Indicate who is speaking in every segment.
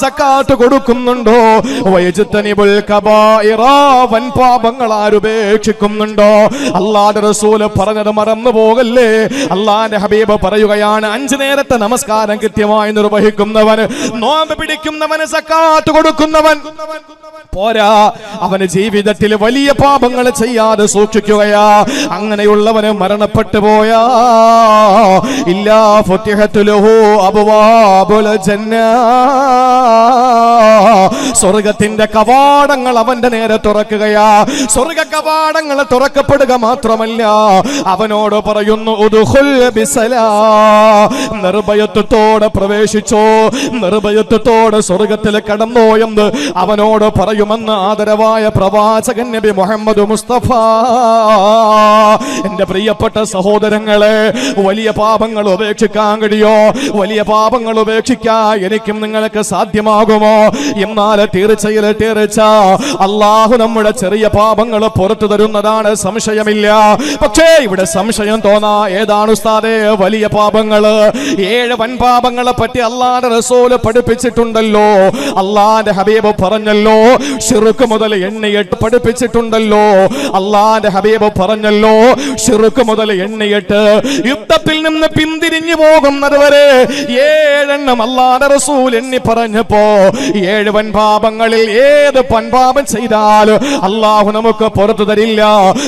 Speaker 1: സക്കാത്ത് കൊടുക്കുന്നുണ്ടോ, വയജ്തനിബുൽ കബായിറ, വൻപാപങ്ങൾ ആരുപേക്ഷിക്കുന്നുണ്ടോ, അല്ലാഹുവിന്റെ റസൂല് പറഞ്ഞത് മറന്നു പോകല്ലേ. അല്ലാഹുവിന്റെ ഹബീബ് പറയുകയാണ്, 5 നേരത്തെ നമസ്കാരം കൃത്യമായി നിർവഹിക്കുന്നവൻ, നോമ്പ് പിടിക്കുന്നവന്, സക്കാത്ത് കൊടുക്കുന്നവൻ പോരാ, അവന് ജീവിതത്തിൽ വലിയ പാപങ്ങൾ ചെയ്യാതെ സൂക്ഷിക്കുകയാ. അങ്ങനെയുള്ളവന് മരണപ്പെട്ടു പോയാ ഇല്ലാ ഫുതിഹത് ലഹു അബ്വാബുൽ ജന്ന, സ്വർഗത്തിന്റെ കവാടങ്ങൾ അവന്റെ നേരെ തുറക്കുകയാ. സ്വർഗ കവാടങ്ങൾ തുറക്കപ്പെടുക മാത്രമല്ല, അവനോട് പറയുന്നു ഉദ്ഖുൽ ബിസലാ, നിർഭയത്വത്തോടെ പ്രവേശിച്ചോ, നിർഭയത്വത്തോടെ സ്വർഗത്തിൽ കടന്നോ എന്ന് അവനോട് പറയുമെന്ന് ആദരവായ പ്രവാചകൻ നബി മുഹമ്മദ് മുസ്തഫ. എന്റെ പ്രിയപ്പെട്ട സഹോദരങ്ങളെ, വലിയ പാപങ്ങൾ ഉപേക്ഷിക്കാൻ കഴിയോ? വലിയ പാപങ്ങൾ ഉപേക്ഷിക്കാൻ എനിക്കും നിങ്ങൾക്ക് സാധ്യമാകുമോ? എന്നാൽ തീർച്ച അല്ലാഹു നമ്മുടെ ചെറിയ പാപങ്ങൾ പുറത്തു തരുന്നതാണ്, സംശയമില്ല. പക്ഷേ ഇവിടെ സംശയം തോന്നാ, ഏതാണ് ഉസ്താദേ വലിയ പാപങ്ങൾ? 7 വൻപാപങ്ങളെ പറ്റി അല്ലാഹുവിന്റെ റസൂല് പഠിപ്പിച്ചിട്ടുണ്ടല്ലോ, അല്ലാഹുവിന്റെ ഹബീബ് പറഞ്ഞല്ലോ. ശിർക്ക് മുതൽ എണ്ണിയിട്ട് പഠിപ്പിച്ചിട്ടുണ്ടല്ലോ, അല്ലാഹുവിന്റെ ഹബീബ് പറഞ്ഞല്ലോ. ശിർക്ക് മുതൽ എണ്ണിയിട്ട് യുദ്ധത്തിൽ നിന്ന് പിന്തിരിഞ്ഞു പോകുന്നത് വരെ 7 എണ്ണം അല്ലാഹുവിന്റെ റസൂൽ എണ്ണി പറഞ്ഞപ്പോ 7 വൻപാപങ്ങളിൽ ഏത് വൻപാപം ചെയ്താലും അല്ലാഹു നമുക്ക് പുറത്തു തരില്ല.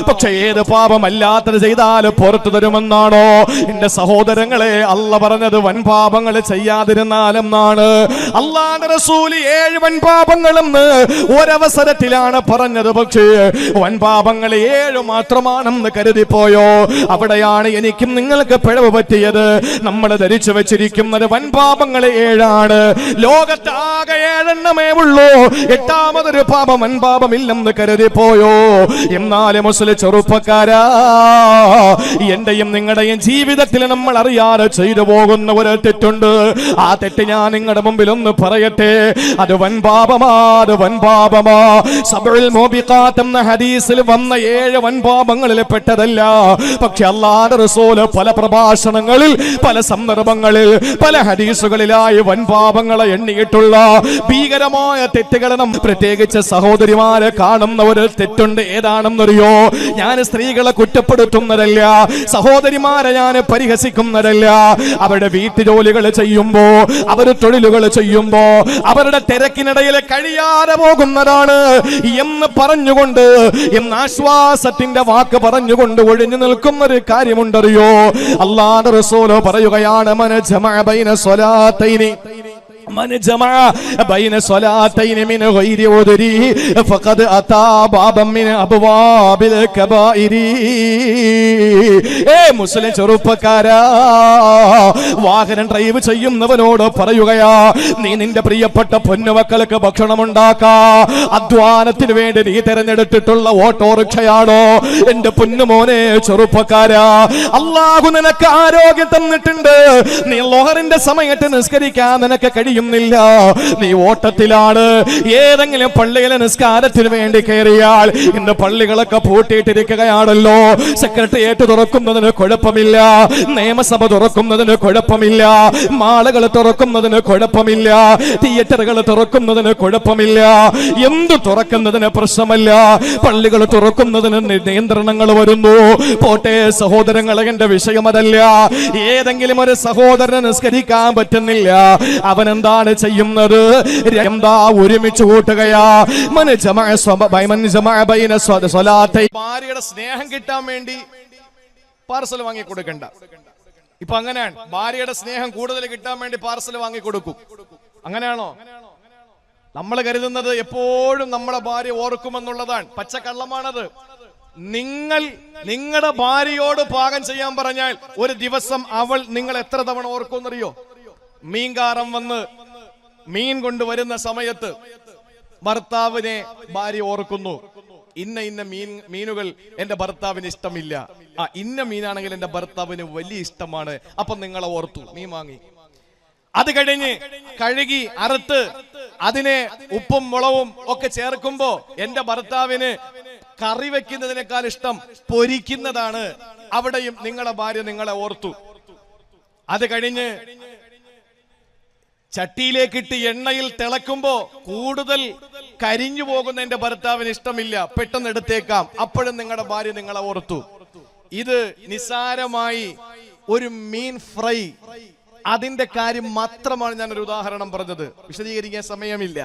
Speaker 1: പക്ഷെ ഏത് പാപം അല്ലാത്തത് ചെയ്താലും പുറത്തു തരുമെന്നാണോ എന്റെ സഹോദരങ്ങളെ അല്ലാഹു പറഞ്ഞത്? വൻപാപങ്ങൾ ചെയ്യാതിരുന്നാലെന്നാണ്. അല്ലാഹുവിന്റെ റസൂൽ 7 വൻപാപങ്ങളെന്ന് ഒരവസരത്തിലാണ് പറഞ്ഞത്. പക്ഷേ വൻപാപങ്ങൾ 7 മാത്രമാണെന്ന് കരുതിപ്പോയോ? അവിടെയാണ് എനിക്കും നിങ്ങൾക്ക് പിഴവ് പറ്റിയത്. നമ്മൾ ധരിച്ചു വെച്ചിരിക്കുന്നത് വൻപാപങ്ങൾ 7 ലോകത്ത് ആകെ 7 എണ്ണമേ ഉള്ളൂ. 8ാമതൊരു പാപം വൻപാപമില്ലെന്ന് കരുതിപ്പോയോ? എന്നാലും മുസ്ലിം ചെറുപ്പക്കാരാ, എന്റെയും നിങ്ങളുടെയും ജീവിതത്തിൽ നമ്മൾ അറിയാതെ ചെയ്തു പോകുന്ന ഒരു തെറ്റുണ്ട്. ആ തെറ്റ് ഞാൻ നിങ്ങളുടെ മുമ്പിൽ ഒന്ന് പറയട്ടെ. അത് വൻപാപമാ, അത് വൻപാപമാ. സബഉൽ മൂബിഖാത്ത് എന്ന ഹദീസിൽ വന്ന 7 വൻപാപങ്ങളിൽ പെട്ടതല്ല. പക്ഷെ അല്ലാഹുവിന്റെ റസൂൽ പല പ്രഭാഷണങ്ങളിൽ, പല സന്ദർഭങ്ങളിൽ, പല ഹദീസുകളിലായി വൻപാപങ്ങളെ എണ്ണിയിട്ടുള്ള ഭീകരമായ തെറ്റുകൾ പ്രത്യേകിച്ച് സഹോദരിമാരെ കാണുന്ന ഒരു തെറ്റുണ്ട്. ഏതാണെന്നറിയോ? ഞാൻ സ്ത്രീകളെ കുറ്റപ്പെടുത്തുന്നതല്ല, സഹോദരിമാരെ ഞാൻ പരിഹസിക്കുന്നതല്ല. അവരുടെ വീട്ടുജോലികൾ ചെയ്യുമ്പോ, അവർ തൊഴിലുകൾ ചെയ്യുമ്പോ അവരുടെ തിരക്കിനിടയിൽ കഴിയാതെ പോകുന്നതാണ് എന്ന് പറഞ്ഞുകൊണ്ട്, എന്ന് ആശ്വാസത്തിന്റെ വാക്ക് പറഞ്ഞുകൊണ്ട് ഒഴിഞ്ഞു നിൽക്കുന്ന ഒരു കാര്യമുണ്ടറിയോ? അല്ലാഹുവിന്റെ റസൂൽ പറയുകയാണ്, മൻ ജമഅ ബൈന സ്വലാത്തൈനി, من جمع بين صلاتين من غير عذر فقد أتى بابا من أبواب الكبائر. മുസ്ലിം ചെറുപ്പക്കാരാ, വാഹനം ഡ്രൈവ് ചെയ്യുന്നവനോട് പറയുകയാ, നീ നിന്റെ പ്രിയപ്പെട്ട പൊന്നുമക്കൾക്ക് ഭക്ഷണം ഉണ്ടാക്കാ. അധ്വാനത്തിന് വേണ്ടി നീ തിരഞ്ഞെടുത്തിട്ടുള്ള ഓട്ടോറിക്ഷയാണോ എന്റെ പൊന്നുമോനെ ചെറുപ്പക്കാരാ? അല്ലാഹു നിനക്ക് ആരോഗ്യം തന്നിട്ടുണ്ട്. നീ ലോഹറിന്റെ സമയത്ത് നിസ്കരിക്കാൻ നിനക്ക് കഴിയുന്നില്ല, നീ ഓട്ടത്തിലാണ്. ഏതെങ്കിലും പള്ളിയിലെ നിസ്കാരത്തിന് വേണ്ടി കയറിയാൽ ഇന്ന് പള്ളികളൊക്കെ പൂട്ടിയിട്ടിരിക്കുകയാണല്ലോ. സെക്രട്ടേറിയറ്റ് തുറക്കുന്നതിന് കുഴപ്പമില്ല, നിയമസഭ തുറക്കുന്നതിന് കുഴപ്പമില്ല, മാളുകൾ തുറക്കുന്നതിന് കുഴപ്പമില്ല, തിയേറ്ററുകൾ തുറക്കുന്നതിന് കുഴപ്പമില്ല, എന്തു തുറക്കുന്നതിന് പ്രശ്നമല്ല. പള്ളികൾ തുറക്കുന്നതിന് നിയന്ത്രണങ്ങൾ വരുന്നു. പോട്ടെ സഹോദരങ്ങളെ, എന്റെ വിഷയം അതല്ല. ഏതെങ്കിലും ഒരു സഹോദരന് നിസ്കരിക്കാൻ പറ്റുന്നില്ല, അവൻ എന്താണ് ചെയ്യുന്നത്? എന്താ ഒരുമിച്ച് കൂട്ടുകയാ. ഭാര്യയുടെ സ്നേഹം കിട്ടാൻ വേണ്ടി പാർസൽ വാങ്ങി കൊടുക്കണ്ട. ഇപ്പൊ അങ്ങനെയാണ്, ഭാര്യയുടെ സ്നേഹം കൂടുതൽ കിട്ടാൻ വേണ്ടി പാർസൽ വാങ്ങി കൊടുക്കും. അങ്ങനെയാണോ? നമ്മൾ കരുതുന്നത് എപ്പോഴും നമ്മുടെ ഭാര്യ ഓർക്കുമെന്നുള്ളതാണ്. പച്ചക്കള്ളമാണത്. നിങ്ങളുടെ ഭാര്യയോട് പാകം ചെയ്യാൻ പറഞ്ഞാൽ ഒരു ദിവസം അവൾ നിങ്ങൾ എത്ര തവണ ഓർക്കുമെന്നറിയോ? മീൻകാരൻ വന്ന് മീൻ കൊണ്ടുവരുന്ന സമയത്ത് ഭർത്താവിനെ ഭാര്യ ഓർക്കുന്നു. ഇന്ന ഇന്ന മീനുകൾ എന്റെ ഭർത്താവിന് ഇഷ്ടമില്ല, ഇന്ന മീനാണെങ്കിൽ എന്റെ ഭർത്താവിന് വലിയ ഇഷ്ടമാണ്, അപ്പൊ നിങ്ങളെ ഓർത്തു, മീൻ വാങ്ങി. അത് കഴിഞ്ഞ് കഴുകി അറുത്ത് അതിനെ ഉപ്പും മുളകും ഒക്കെ ചേർക്കുമ്പോ എന്റെ ഭർത്താവിന് കറി വെക്കുന്നതിനേക്കാൾ ഇഷ്ടം പൊരിക്കുന്നതാണ്. അവിടെയും നിങ്ങളെ ഭാര്യ നിങ്ങളെ ഓർത്തു. അത് കഴിഞ്ഞ് ചട്ടിയിലേക്കിട്ട് എണ്ണയിൽ തിളക്കുമ്പോ കൂടുതൽ കരിഞ്ഞു പോകുന്ന എന്റെ ഭർത്താവിന് ഇഷ്ടമില്ല, പെട്ടെന്ന് എടുത്തേക്കാം. അപ്പോഴും നിങ്ങളുടെ ഭാര്യ നിങ്ങളെ ഓർത്തു. ഇത് നിസാരമായി ഒരു മീൻ ഫ്രൈ, അതിന്റെ കാര്യം മാത്രമാണ് ഞാനൊരു ഉദാഹരണം പറഞ്ഞത്, വിശദീകരിക്കാൻ സമയമില്ല.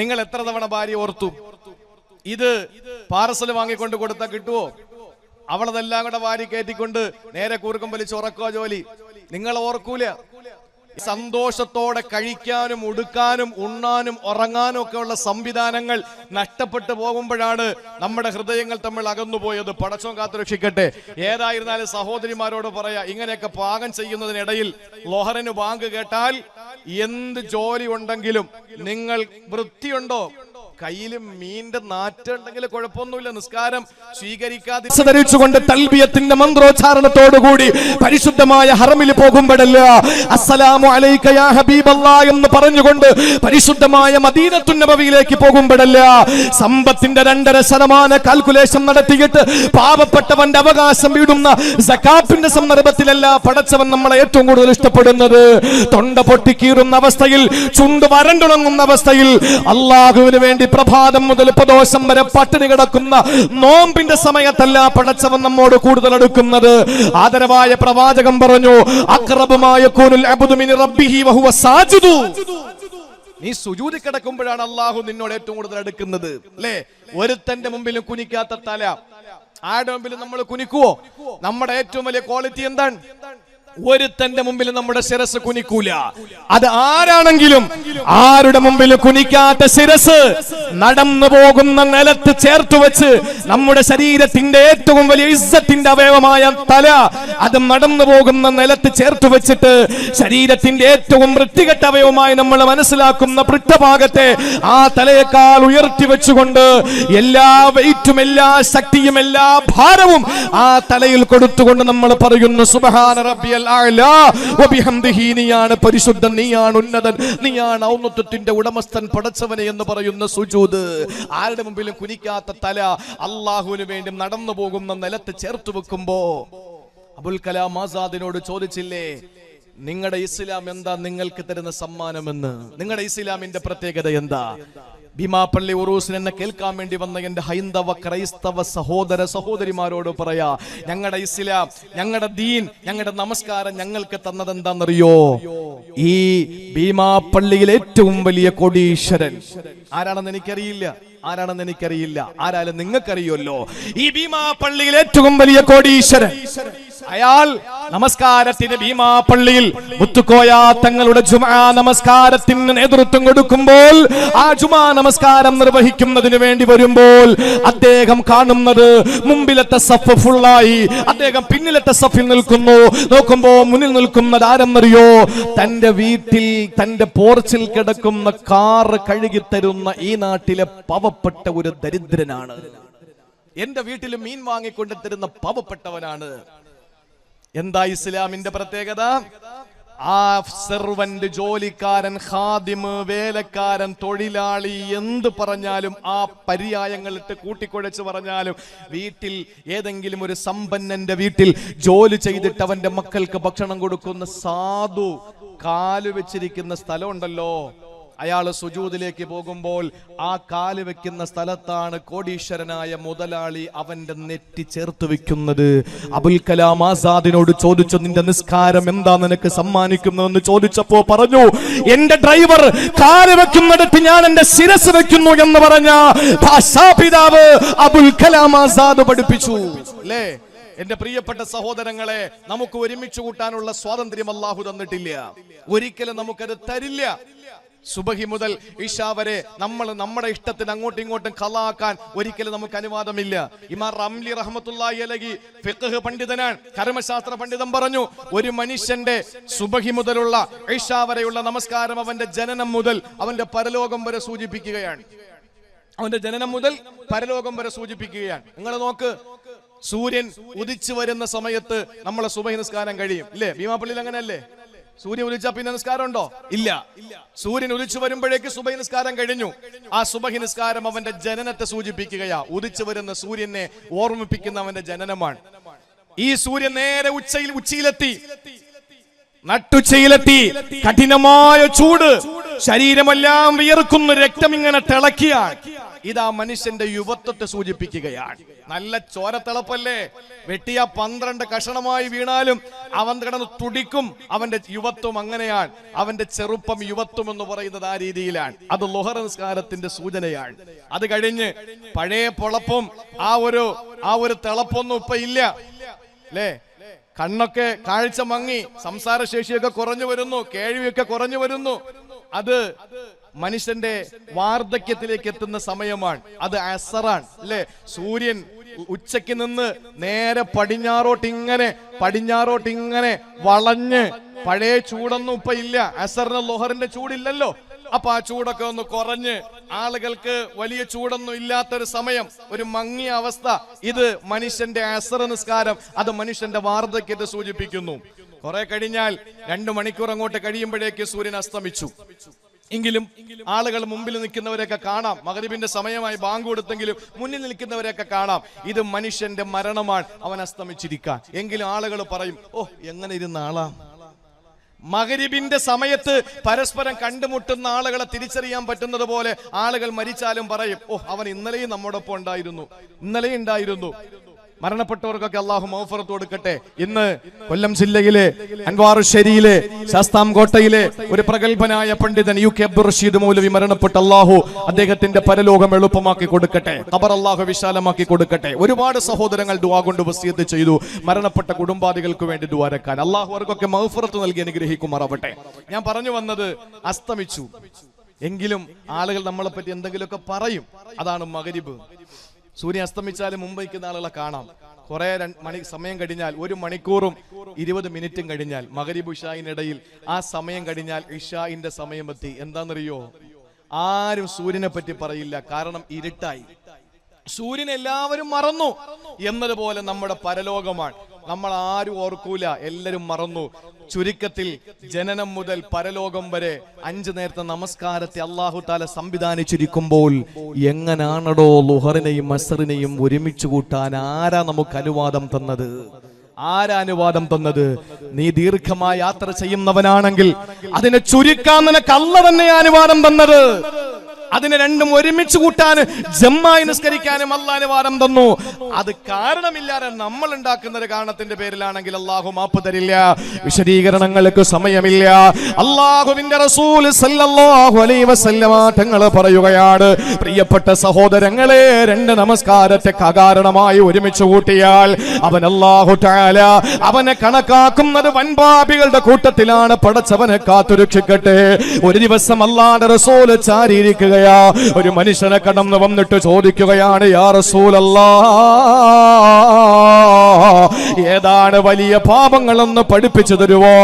Speaker 1: നിങ്ങൾ എത്ര തവണ ഭാര്യ ഓർത്തു? ഇത് പാർസൽ വാങ്ങിക്കൊണ്ട് കൊടുത്താൽ കിട്ടുവോ? അവളതെല്ലാം കൂടെ വാരി കയറ്റിക്കൊണ്ട് നേരെ കൂർക്കം വലിച്ച് ഉറക്കോ ജോലി. നിങ്ങൾ ഓർക്കൂല. സന്തോഷത്തോടെ കഴിക്കാനും ഉടുക്കാനും ഉണ്ണാനും ഉറങ്ങാനും ഒക്കെ ഉള്ള സംവിധാനങ്ങൾ നഷ്ടപ്പെട്ടു പോകുമ്പോഴാണ് നമ്മുടെ ഹൃദയങ്ങൾ തമ്മിൽ അകന്നുപോയത്. പടച്ചോൻ കാത്തുരക്ഷിക്കട്ടെ. ഏതായിരുന്നാലും സഹോദരിമാരോട് പറയാ, ഇങ്ങനെയൊക്കെ പാകം ചെയ്യുന്നതിനിടയിൽ ലോഹറിന് ബാങ്ക് കേട്ടാൽ എന്ത് ജോലി ഉണ്ടെങ്കിലും നിങ്ങൾ വൃത്തിയുണ്ടോ? കയ്യിലും മീന്റെ നാറ്റുണ്ടെങ്കിൽ കുഴപ്പമൊന്നുമില്ല, നിസ്കാരം സ്വീകരിക്കാതെ ധരിച്ചുകൊണ്ട് തൽബിയത്തിന്റെ മന്ത്രോച്ചാരണത്തോടുകൂടി പരിശുദ്ധമായ ഹറമിൽ പോകുമ്പോഴല്ല അസ്സലാമു അലൈക യാ ഹബീബല്ലാഹ് എന്ന് പറഞ്ഞുകൊണ്ട് പരിശുദ്ധമായ മദീനത്തുൻ നബവിയിലേക്ക് പോകുമ്പോഴല്ല സമ്പത്തിന്റെ 2.5% കാൽക്കുലേഷൻ നടത്തിയിട്ട് പാവപ്പെട്ടവന്റെ അവകാശം വീടുന്ന സകാത്തിന്റെ സന്ദർഭത്തിലല്ല പടച്ചവൻ നമ്മളെ ഏറ്റവും കൂടുതൽ ഇഷ്ടപ്പെടുന്നത്. തൊണ്ട പൊട്ടിക്കീറുന്ന അവസ്ഥയിൽ, ചുണ്ട് വരണ്ടുണങ്ങുന്ന അവസ്ഥയിൽ അള്ളാഹുവിന് വേണ്ടി പ്രഭാതം മുതൽ പ്രദോഷം വരെ പട്ടിണി കിടക്കുന്ന നോമ്പിന്റെ സമയത്തല്ല പടച്ചവൻ നമ്മോട് കൂടുതൽ അടുക്കുന്നത്. ആദരവായ പ്രവാചകൻ പറഞ്ഞു, അഖ്റബുമായ യകൂനുൽ അബ്ദു മിൻ റബ്ബിഹി വഹുവ സാജിദു. നീ സുജൂദിൽ കിടക്കുമ്പോഴാണ് അള്ളാഹു നിന്നോട് ഏറ്റവും കൂടുതൽ അടുക്കുന്നത്, അല്ലേ? ഒരുത്തന്റെ മുമ്പിലും കുനിക്കാത്ത തല, ആരുടെ മുമ്പിലും നമ്മൾ കുനിക്കുവോ? നമ്മുടെ ഏറ്റവും വലിയ ക്വാളിറ്റി എന്താണ്? ഒരുത്തന്റെ മുമ്പിൽ നമ്മുടെ ശിരസ് കുനിക്കൂല. അത് ആരാണെങ്കിലും ആരുടെ മുമ്പിൽ കുനിക്കാത്ത ശിരസ് നടന്നു പോകുന്ന നിലത്ത് ചേർത്ത് വെച്ച് നമ്മുടെ ശരീരത്തിന്റെ ഏറ്റവും വലിയ ഇസ്സത്തിന്റെ അവയവമായ തല അത് നടന്നു പോകുന്ന നിലത്ത് ചേർത്ത് വെച്ചിട്ട് ശരീരത്തിന്റെ ഏറ്റവും വൃത്തികെട്ട അവയവമായി നമ്മൾ മനസ്സിലാക്കുന്ന പൃഷ്ഠഭാഗത്തെ ആ തലയേക്കാൾ ഉയർത്തി വെച്ചുകൊണ്ട് എല്ലാ വെയിറ്റും എല്ലാ ശക്തിയും എല്ലാ ഭാരവും ആ തലയിൽ കൊടുത്തുകൊണ്ട് നമ്മൾ പറയുന്നു, സുബ്ഹാന റബ്ബിയൽ നീയാണ് പരിശുദ്ധൻ, നീയാണ് ഉന്നതൻ, നീയാണ് ഔന്നത്യത്തിന്റെ ഉടമസ്ഥൻ പടച്ചവനെ എന്ന് പറയുന്ന സുജൂദ്. ആരുടെ മുമ്പിലും കുനിക്കാത്ത തല അള്ളാഹുവിന് വേണ്ടി നടന്നു പോകുന്ന നിലത്ത് ചേർത്ത് വെക്കുമ്പോ അബുൽ കലാം ആസാദിനോട് ചോദിച്ചില്ലേ, നിങ്ങളുടെ ഇസ്ലാം എന്താ നിങ്ങൾക്ക് തരുന്ന സമ്മാനമെന്ന്? നിങ്ങളുടെ ഇസ്ലാമിന്റെ പ്രത്യേകത എന്താ? ഭീമാപ്പള്ളി ഉറൂസിന് എന്നെ കേൾക്കാൻ വേണ്ടി വന്ന എന്റെ ഹൈന്ദവ ക്രൈസ്തവ സഹോദര സഹോദരിമാരോട് പറയാ, ഞങ്ങളുടെ ഇസ്ലാം, ഞങ്ങളുടെ ദീൻ, ഞങ്ങളുടെ നമസ്കാരം ഞങ്ങൾക്ക് തന്നത് എന്താണെന്നറിയോ? ഈ ഭീമാപ്പള്ളിയിലെ ഏറ്റവും വലിയ കോടീശ്വരൻ ആരാണെന്ന് എനിക്കറിയില്ല, ആരാലും നിങ്ങൾക്കറിയുമല്ലോ. ഈ ഭീമാപ്പള്ളിയിൽ ഏറ്റവും വലിയ കോടീശ്വരൻ അയാൾ നമസ്കാരത്തിന് ഭീമാപ്പള്ളിയിൽ മുത്തുക്കോയ തങ്ങളുടെ ജുമാ നമസ്കാരത്തിന് നേതൃത്വം കൊടുക്കുമ്പോൾ ആ ജുമാ നമസ്കാരം നിർവഹിക്കുന്നതിന് വേണ്ടി വരുമ്പോൾ അദ്ദേഹം കാണുന്നത് മുമ്പിലത്തെ സഫ് ഫുള്ളായി, അദ്ദേഹം പിന്നിലത്തെ സഫിൽ നിൽക്കുന്നു. നോക്കുമ്പോ മുന്നിൽ നിൽക്കുന്നത് ആരെന്നറിയോ? തന്റെ വീട്ടിൽ തന്റെ പോർച്ചിൽ കിടക്കുന്ന കാറ് കഴുകി തരുന്ന ഈ നാട്ടിലെ പാവപ്പെട്ട ഒരു ദരിദ്രനാണ്. എന്റെ വീട്ടിൽ മീൻ വാങ്ങിക്കൊണ്ട് തരുന്ന പാവപ്പെട്ടവനാണ്. എന്താ ഇസ്ലാമിന്റെ പ്രത്യേകത? ആ സെർവന്റ്, ജോലിക്കാരൻ, ഖാദിമ്, വേലക്കാരൻ, തൊഴിലാളി എന്ത് പറഞ്ഞാലും ആ പര്യായങ്ങളിട്ട് കൂട്ടിക്കുഴച്ച് പറഞ്ഞാലും വീട്ടിൽ ഏതെങ്കിലും ഒരു സമ്പന്നന്റെ വീട്ടിൽ ജോലി ചെയ്തിട്ട് അവന്റെ മക്കൾക്ക് ഭക്ഷണം കൊടുക്കുന്ന സാധു കാല് വെച്ചിരിക്കുന്ന സ്ഥലമുണ്ടല്ലോ, അയാൾ സുജൂദിലേക്ക് പോകുമ്പോൾ ആ കാല് വെക്കുന്ന സ്ഥലത്താണ് കോടീശ്വരനായ മുതലാളി അവന്റെ നെറ്റി ചേർത്ത് വെക്കുന്നത്. അബുൽ കലാം ആസാദിനോട് ചോദിച്ചു, നിന്റെ നിസ്കാരം എന്താ നിനക്ക് സമ്മാനിക്കുന്നതെന്ന് ചോദിച്ചപ്പോ പറഞ്ഞു, എന്റെ ഡ്രൈവർ കാല് വെക്കുന്നിടത്ത് ഞാൻ എന്റെ ശിരസ് വെക്കുന്നു എന്ന് പറഞ്ഞ ഭാഷാപിതാവ് അബുൽ കലാം ആസാദ് പഠിപ്പിച്ചു. അല്ലേ എന്റെ പ്രിയപ്പെട്ട സഹോദരങ്ങളെ, നമുക്ക് ഒരുമിച്ച് കൂട്ടാനുള്ള സ്വാതന്ത്ര്യം അല്ലാഹു തന്നിട്ടില്ല, ഒരിക്കലും നമുക്കത് തരില്ല. സുബഹി മുതൽ ഇശാ വരെ നമ്മൾ നമ്മുടെ ഇഷ്ടത്തിന് അങ്ങോട്ടും ഇങ്ങോട്ടും ഖലാക്കാൻ ഒരിക്കലും നമുക്ക് അനുവാദമില്ല. ഇമാം റംലി റഹ്മത്തുള്ളാഹി അലൈഹി ഫിഖ്ഹ് പണ്ഡിതനാണ്, കർമ്മശാസ്ത്ര പണ്ഡിതൻ പറഞ്ഞു, ഒരു മനുഷ്യന്റെ സുബഹി മുതലുള്ള ഇശാ വരെയുള്ള നമസ്കാരം അവന്റെ ജനനം മുതൽ അവന്റെ പരലോകം വരെ സൂചിപ്പിക്കുകയാണ്. അവന്റെ ജനനം മുതൽ പരലോകം വരെ സൂചിപ്പിക്കുകയാണ്. നിങ്ങൾ നോക്ക്, സൂര്യൻ ഉദിച്ചു വരുന്ന സമയത്ത് നമ്മളെ സുബഹി നിസ്കാരം കഴിയും, ഇല്ലേ? ഭീമാപ്പള്ളിയിൽ അങ്ങനെയല്ലേ? സൂര്യൻ ഉദിച്ചാ പിന്നെ നിസ്കാരം ഉണ്ടോ? ഇല്ല. സൂര്യൻ ഉദിച്ചു വരുമ്പോഴേക്ക് സുബഹി നിസ്കാരം കഴിഞ്ഞു. ആ സുബഹി നിസ്കാരം അവന്റെ ജനനത്തെ സൂചിപ്പിക്കുകയാ. ഉദിച്ചു വരുന്ന സൂര്യനെ ഓർമ്മിപ്പിക്കുന്ന അവന്റെ ജനനമാണ്. ഈ സൂര്യൻ നേരെ ഉച്ചയിലെത്തി. നട്ടുച്ചയിലെത്തി, കഠിനമായ ചൂട്, ശരീരമെല്ലാം വിയർക്കുന്നു, രക്തം ഇങ്ങനെ തിളക്കിയാണ്. ഇതാ മനുഷ്യന്റെ യുവത്വത്തെ സൂചിപ്പിക്കുകയാണ്. നല്ല ചോരത്തിളപ്പല്ലേ, വെട്ടിയ 12 കഷണമായി വീണാലും അവൻ കിടന്ന് തുടിക്കും. അവന്റെ യുവത്വം അങ്ങനെയാണ്, അവന്റെ ചെറുപ്പം യുവത്വം എന്ന് പറയുന്നത് ആ രീതിയിലാണ്. അത് ളുഹർ നിസ്കാരത്തിന്റെ സൂചനയാണ്. അത് കഴിഞ്ഞ് പഴയ പൊളപ്പും ആ ഒരു തിളപ്പൊന്നും ഇപ്പൊ ഇല്ല അല്ലേ. കണ്ണൊക്കെ കാഴ്ച മങ്ങി, സംസാരശേഷിയൊക്കെ കുറഞ്ഞു വരുന്നു, കേൾവിയൊക്കെ കുറഞ്ഞു വരുന്നു. അത് മനുഷ്യന്റെ വാർദ്ധക്യത്തിലേക്ക് എത്തുന്ന സമയമാണ്. അത് അസറാണ് അല്ലെ. സൂര്യൻ ഉച്ചയ്ക്ക് നിന്ന് നേരെ പടിഞ്ഞാറോട്ട് ഇങ്ങനെ വളഞ്ഞ്, പഴയ ചൂടൊന്നും ഇപ്പൊ ഇല്ല. അസറിന് ളുഹറിന്റെ ചൂടില്ലല്ലോ. അപ്പൊ ആ ചൂടൊക്കെ ഒന്ന് കുറഞ്ഞ് ആളുകൾക്ക് വലിയ ചൂടൊന്നും ഇല്ലാത്തൊരു സമയം, ഒരു മങ്ങിയ അവസ്ഥ. ഇത് മനുഷ്യന്റെ അസർ നിസ്കാരം, അത് മനുഷ്യന്റെ വാർദ്ധക്യത്തെ സൂചിപ്പിക്കുന്നു. കുറെ കഴിഞ്ഞാൽ 2 മണിക്കൂർ അങ്ങോട്ട് കഴിയുമ്പോഴേക്ക് സൂര്യൻ അസ്തമിച്ചു. എങ്കിലും ആളുകൾ മുമ്പിൽ നിൽക്കുന്നവരെയൊക്കെ കാണാം. മഗ്‌രിബിന്റെ സമയമായി ബാങ്ക് കൊടുത്തെങ്കിലും മുന്നിൽ നിൽക്കുന്നവരെയൊക്കെ കാണാം. ഇത് മനുഷ്യന്റെ മരണമാണ്, അവൻ അസ്തമിച്ചിരിക്കാൻ. എങ്കിലും ആളുകൾ പറയും, ഓ എങ്ങനെ ഇരുന്ന ആളാ. മഗ്‌രിബിന്റെ സമയത്ത് പരസ്പരം കണ്ടുമുട്ടുന്ന ആളുകളെ തിരിച്ചറിയാൻ പറ്റുന്നത് പോലെ ആളുകൾ മരിച്ചാലും പറയും, ഓ അവൻ ഇന്നലെയും നമ്മോടൊപ്പം ഉണ്ടായിരുന്നു. മരണപ്പെട്ടവർക്കൊക്കെ അള്ളാഹു മഗ്‌ഫിറത്ത് കൊടുക്കട്ടെ. ഇന്ന് കൊല്ലം ജില്ലയിലെ അൻവാറുശ്ശേരിയിലെ ശാസ്താംകോട്ടയിലെ ഒരു പ്രഗത്ഭനായ പണ്ഡിതൻ UK അബ്ദുർ റഷീദ് മൗലവി മരണപ്പെട്ട. അള്ളാഹു അദ്ദേഹത്തിന്റെ പരലോകം എളുപ്പമാക്കി കൊടുക്കട്ടെ, ഖബർ അള്ളാഹു വിശാലമാക്കി കൊടുക്കട്ടെ. ഒരുപാട് സഹോദരങ്ങൾ ദുആ കൊണ്ട് വസിയത്ത് ചെയ്തു മരണപ്പെട്ട കുടുംബാദികൾക്ക് വേണ്ടി ദുആരക്കാൻ. അള്ളാഹു അവർക്കൊക്കെ മഗ്‌ഫിറത്ത് നൽകി അനുഗ്രഹിക്കുമാറാവട്ടെ. ഞാൻ പറഞ്ഞു വന്നത്, അസ്തമിച്ചു എങ്കിലും ആളുകൾ നമ്മളെ പറ്റി എന്തെങ്കിലുമൊക്കെ പറയും. അതാണ് മഗ്‌രിബ്. സൂര്യൻ അസ്തമിച്ചാലും മുംബൈക്കുന്ന ആളുകളെ കാണാം. കുറെ സമയം കഴിഞ്ഞാൽ, 1 മണിക്കൂറും 20 മിനിറ്റും കഴിഞ്ഞാൽ, മഗ്‌രിബ് ഇശാഇനിടയിൽ ആ സമയം കഴിഞ്ഞാൽ ഇശാഇന്റെ സമയമെത്തി. എന്താണെന്നറിയോ, ആരും സൂര്യനെ പറ്റി പറയില്ല. കാരണം ഇരുട്ടായി. സൂര്യൻ എല്ലാവരും മറന്നു എന്നതുപോലെ നമ്മുടെ പരലോകമാണ്. നമ്മൾ ആരും ഓർക്കൂല, എല്ലാരും മറന്നു. ചുരുക്കത്തിൽ ജനനം മുതൽ പരലോകം വരെ 5 നേരത്തെ നമസ്കാരത്തെ അല്ലാഹു തആല സംവിധാനിച്ചിരിക്കുമ്പോൾ എങ്ങനാണടോ ളുഹറിനെയും അസ്റിനെയും ഒരുമിച്ച് കൂട്ടാൻ ആരാ നമുക്ക് അനുവാദം തന്നത്? നീ ദീർഘമായ യാത്ര ചെയ്യുന്നവനാണെങ്കിൽ അതിനെ ചുരുക്കാൻ നിനക്ക് അല്ലാഹു തന്നെ അനുവാദം തന്നത്. അതിനെ രണ്ടും ഒരുമിച്ച് കൂട്ടാൻ, ജമ്മായി നിസ്കരിക്കാനും അല്ലാഹു അനുവാദം തന്നു. അത് കാരണമില്ലാതെ നമ്മൾ ഉണ്ടാക്കുന്ന ഒരു കാരണത്തിന്റെ പേരിലാണെങ്കിൽ അല്ലാഹു മാപ്പ് തരില്ല. വിശദീകരണങ്ങൾക്ക് സമയമില്ല. അല്ലാഹുവിന്റെ റസൂൽ സല്ലല്ലാഹു അലൈഹി വസല്ലമ തങ്ങൾ പറയുകയാണ്, പ്രിയപ്പെട്ട സഹോദരങ്ങളെ, 2 നമസ്കാരത്തെ അകാരണമായി ഒരുമിച്ച് കൂട്ടിയാൽ അവൻ അല്ലാഹു തആല അവനെ കണക്കാക്കുന്നത് വൻപാപികളുടെ കൂട്ടത്തിലാണ്. പടച്ചവനെ കാത്തുരക്ഷിക്കട്ടെ. ഒരു ദിവസം അല്ലാഹുവിന്റെ റസൂൽ ചാരിയിരിക്കുക, ഒരു മനുഷ്യനെ കടന്നു വന്നിട്ട് ചോദിക്കുകയാണ്, യാ റസൂലല്ലാഹ്, ഏതാണ് വലിയ പാപങ്ങളെന്ന് പഠിപ്പിച്ചു തരുവോ?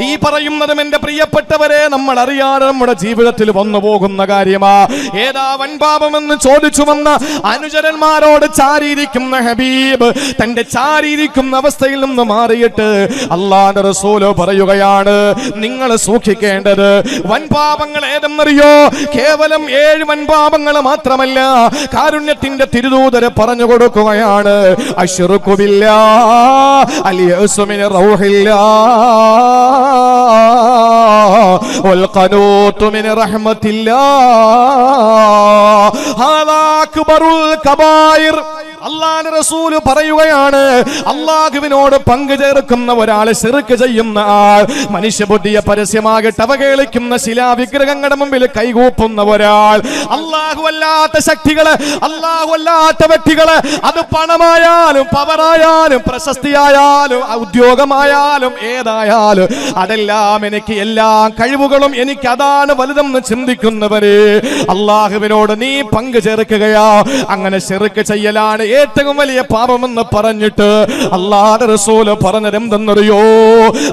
Speaker 1: ഈ പറയുന്നതും എന്റെ പ്രിയപ്പെട്ടവരെ നമ്മൾ അറിയാതെ നമ്മുടെ ജീവിതത്തിൽ വന്നു പോകുന്ന കാര്യമാ. ഏതാ വൻപാപമെന്ന് ചോദിച്ചു വന്ന അനുചരന്മാരോട് ചാരിയിരിക്കുന്ന ഹബീബ് തന്റെ ചാരിയിരിക്കുന്ന അവസ്ഥയിൽ നിന്ന് മാറിയിട്ട് അല്ലാഹുവിന്റെ റസൂൽ പറയുകയാണ്, നിങ്ങൾ സൂക്ഷിക്കേണ്ടത് വൻപാപങ്ങൾ ഏതെന്നറിയോ? കേവലം 7 വൻപാപങ്ങൾ മാത്രമല്ല, കാരുണ്യത്തിന്റെ തിരുദൂതരെ പറഞ്ഞു കൊടുക്കുകയാണ്. അശ്റുകു ബില്ലാഹ്, അൽയഅ്സു മിൻ റൗഹില്ലാഹ്, വൽ ഖനൂതു മിൻ റഹ്മത്തില്ലാഹ്, ഹാദാ അക്ബറുൽ കബായിർ. അല്ലാഹുവിന്റെ റസൂൽ പറയുകയാണ്, അല്ലാഹുവിനോട് പങ്കു ചേർക്കുന്ന ഒരാൾ, ശിർക്ക് ചെയ്യുന്ന ആൾ, മനുഷ്യബുദ്ധിയെ പരസ്യമാകട്ടെ അവഹേളിക്കുന്ന ശിലാവിഗ്രഹങ്ങളുടെ മുമ്പിൽ കൈകൂപ്പുന്ന ഒരാൾ, അല്ലാഹു അല്ലാത്ത ശക്തികള്, അല്ലാഹു അല്ലാത്ത വ്യക്തികള്, അത് പണമായാലും പവറായാലും പ്രശസ്തിയായാലും ഉദ്യോഗമായാലും ഏതായാലും അതെല്ലാം എനിക്ക്, എല്ലാ കഴിവുകളും എനിക്ക് അതാണ് വലുതെന്ന് ചിന്തിക്കുന്നവര് അല്ലാഹുവിനോട് നീ പങ്കു ചേർക്കുകയാ. അങ്ങനെ ശിർക്ക് ചെയ്യലാണ് ഏറ്റവും വലിയ പാപമെന്ന് പറഞ്ഞിട്ട് അല്ലാഹുവിന്റെ റസൂൽ പറഞ്ഞത് എന്തെന്നറിയോ?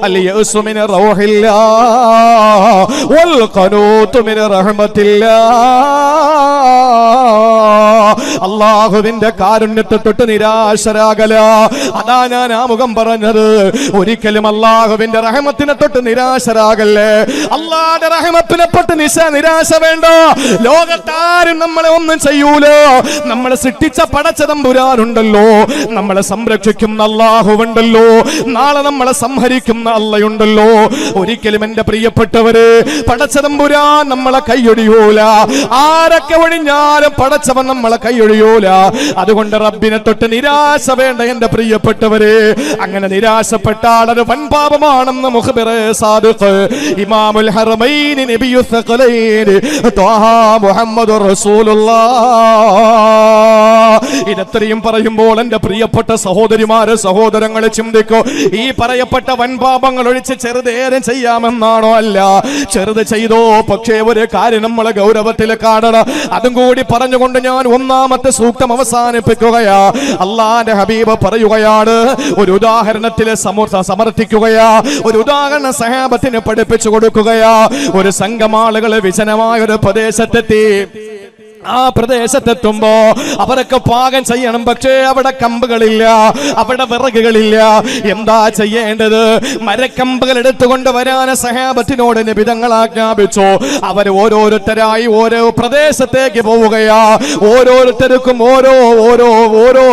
Speaker 1: അൽയഅ്സു മിൻ റൗഹില്ലാഹ് വൽ ഖനൂതു മിൻ റഹ്മത്തില്ലാഹ്, അള്ളാഹുവിന്റെ കാരുണ്യത്തെ തൊട്ട് നിരാശരാകല. അതാ ഞാൻ ആമുഖം പറഞ്ഞത്. ഒരിക്കലും അള്ളാഹുവിന്റെ റഹ്മത്തിനെ തൊട്ട് നിരാശരാകല്ലേ. അള്ളാഹുവിന്റെ റഹ്മത്തിനെ തൊട്ട് നിരാശ വേണ്ട. ലോകത്താരും നമ്മളെ ഒന്നും ചെയ്യൂല. നമ്മളെ സൃഷ്ടിച്ച പടച്ച തമ്പുരാനുണ്ടല്ലോ, നമ്മളെ സംരക്ഷിക്കുന്ന അല്ലാഹുവുണ്ടല്ലോ, നാളെ നമ്മളെ സംഹരിക്കുന്ന അള്ളയുണ്ടല്ലോ. ഒരിക്കലും എന്റെ പ്രിയപ്പെട്ടവര് പടച്ച തമ്പുരാൻ നമ്മളെ കൈയൊഴിയൂല. ആരൊക്കെ ഒഴിഞ്ഞാലും പടച്ചവൻ നമ്മളെ കൈയൊഴിയൂല. അതുകൊണ്ട് റബ്ബിനെ തൊട്ട് നിരാശ വേണ്ട എന്റെ പ്രിയപ്പെട്ടവര്. അങ്ങനെ നിരാശപ്പെട്ടാൽ അത് വൻപാപമാണെന്ന് മുഖ്ബിറെ സാദിഖ് ഇമാമുൽ ഹറമൈൻ നബിയു സഖലൈൻ ത്വാഹ മുഹമ്മദുർ റസൂലുള്ളാഹ്. ഇത്രയും പറയുമ്പോൾ എന്റെ പ്രിയപ്പെട്ട സഹോദരിമാരെ സഹോദരങ്ങളെ ചിന്തിക്കൂ. ഈ പറയപ്പെട്ട വൻപാപങ്ങൾ ഒഴിച്ച് ചെറുതേരം ചെയ്യാമെന്നാണോ? അല്ല, ചെറുത് ചെയ്തോ. പക്ഷേ ഒരു കാര്യം നമ്മളെ ഗൗരവത്തിൽ കാണണം. അതും കൂടി പറഞ്ഞുകൊണ്ട് ഞാൻ ഒന്നാമത്തെ സൂക്തം അവസാനിപ്പിക്കുകയാ. അള്ളാന്റെ ഹബീബ് പറയുകയാണ്, ഒരു ഉദാഹരണത്തിൽ സമർത്ഥിക്കുകയാ. ഒരു ഉദാഹരണം സഹാബത്തിന് പഠിപ്പിച്ചു കൊടുക്കുകയാ. ഒരു സംഘം ആളുകൾ വിജനമായ ഒരു പ്രദേശത്തെത്തി. ആ പ്രദേശത്തെത്തുമ്പോ അവരൊക്കെ പാകം ചെയ്യണം. പക്ഷേ അവിടെ കമ്പുകളില്ല, അവിടെ വിറകുകളില്ല. എന്താ ചെയ്യേണ്ടത്? മരക്കമ്പുകൾ എടുത്തുകൊണ്ട് വരാൻ സഹാബത്തിനോട് നബി തങ്ങൾ ആജ്ഞാപിച്ചു. അവർ ഓരോരുത്തരായി ഓരോ പ്രദേശത്തേക്ക് പോവുകയാ. ഓരോരുത്തർക്കും ഓരോ ഓരോ ഓരോ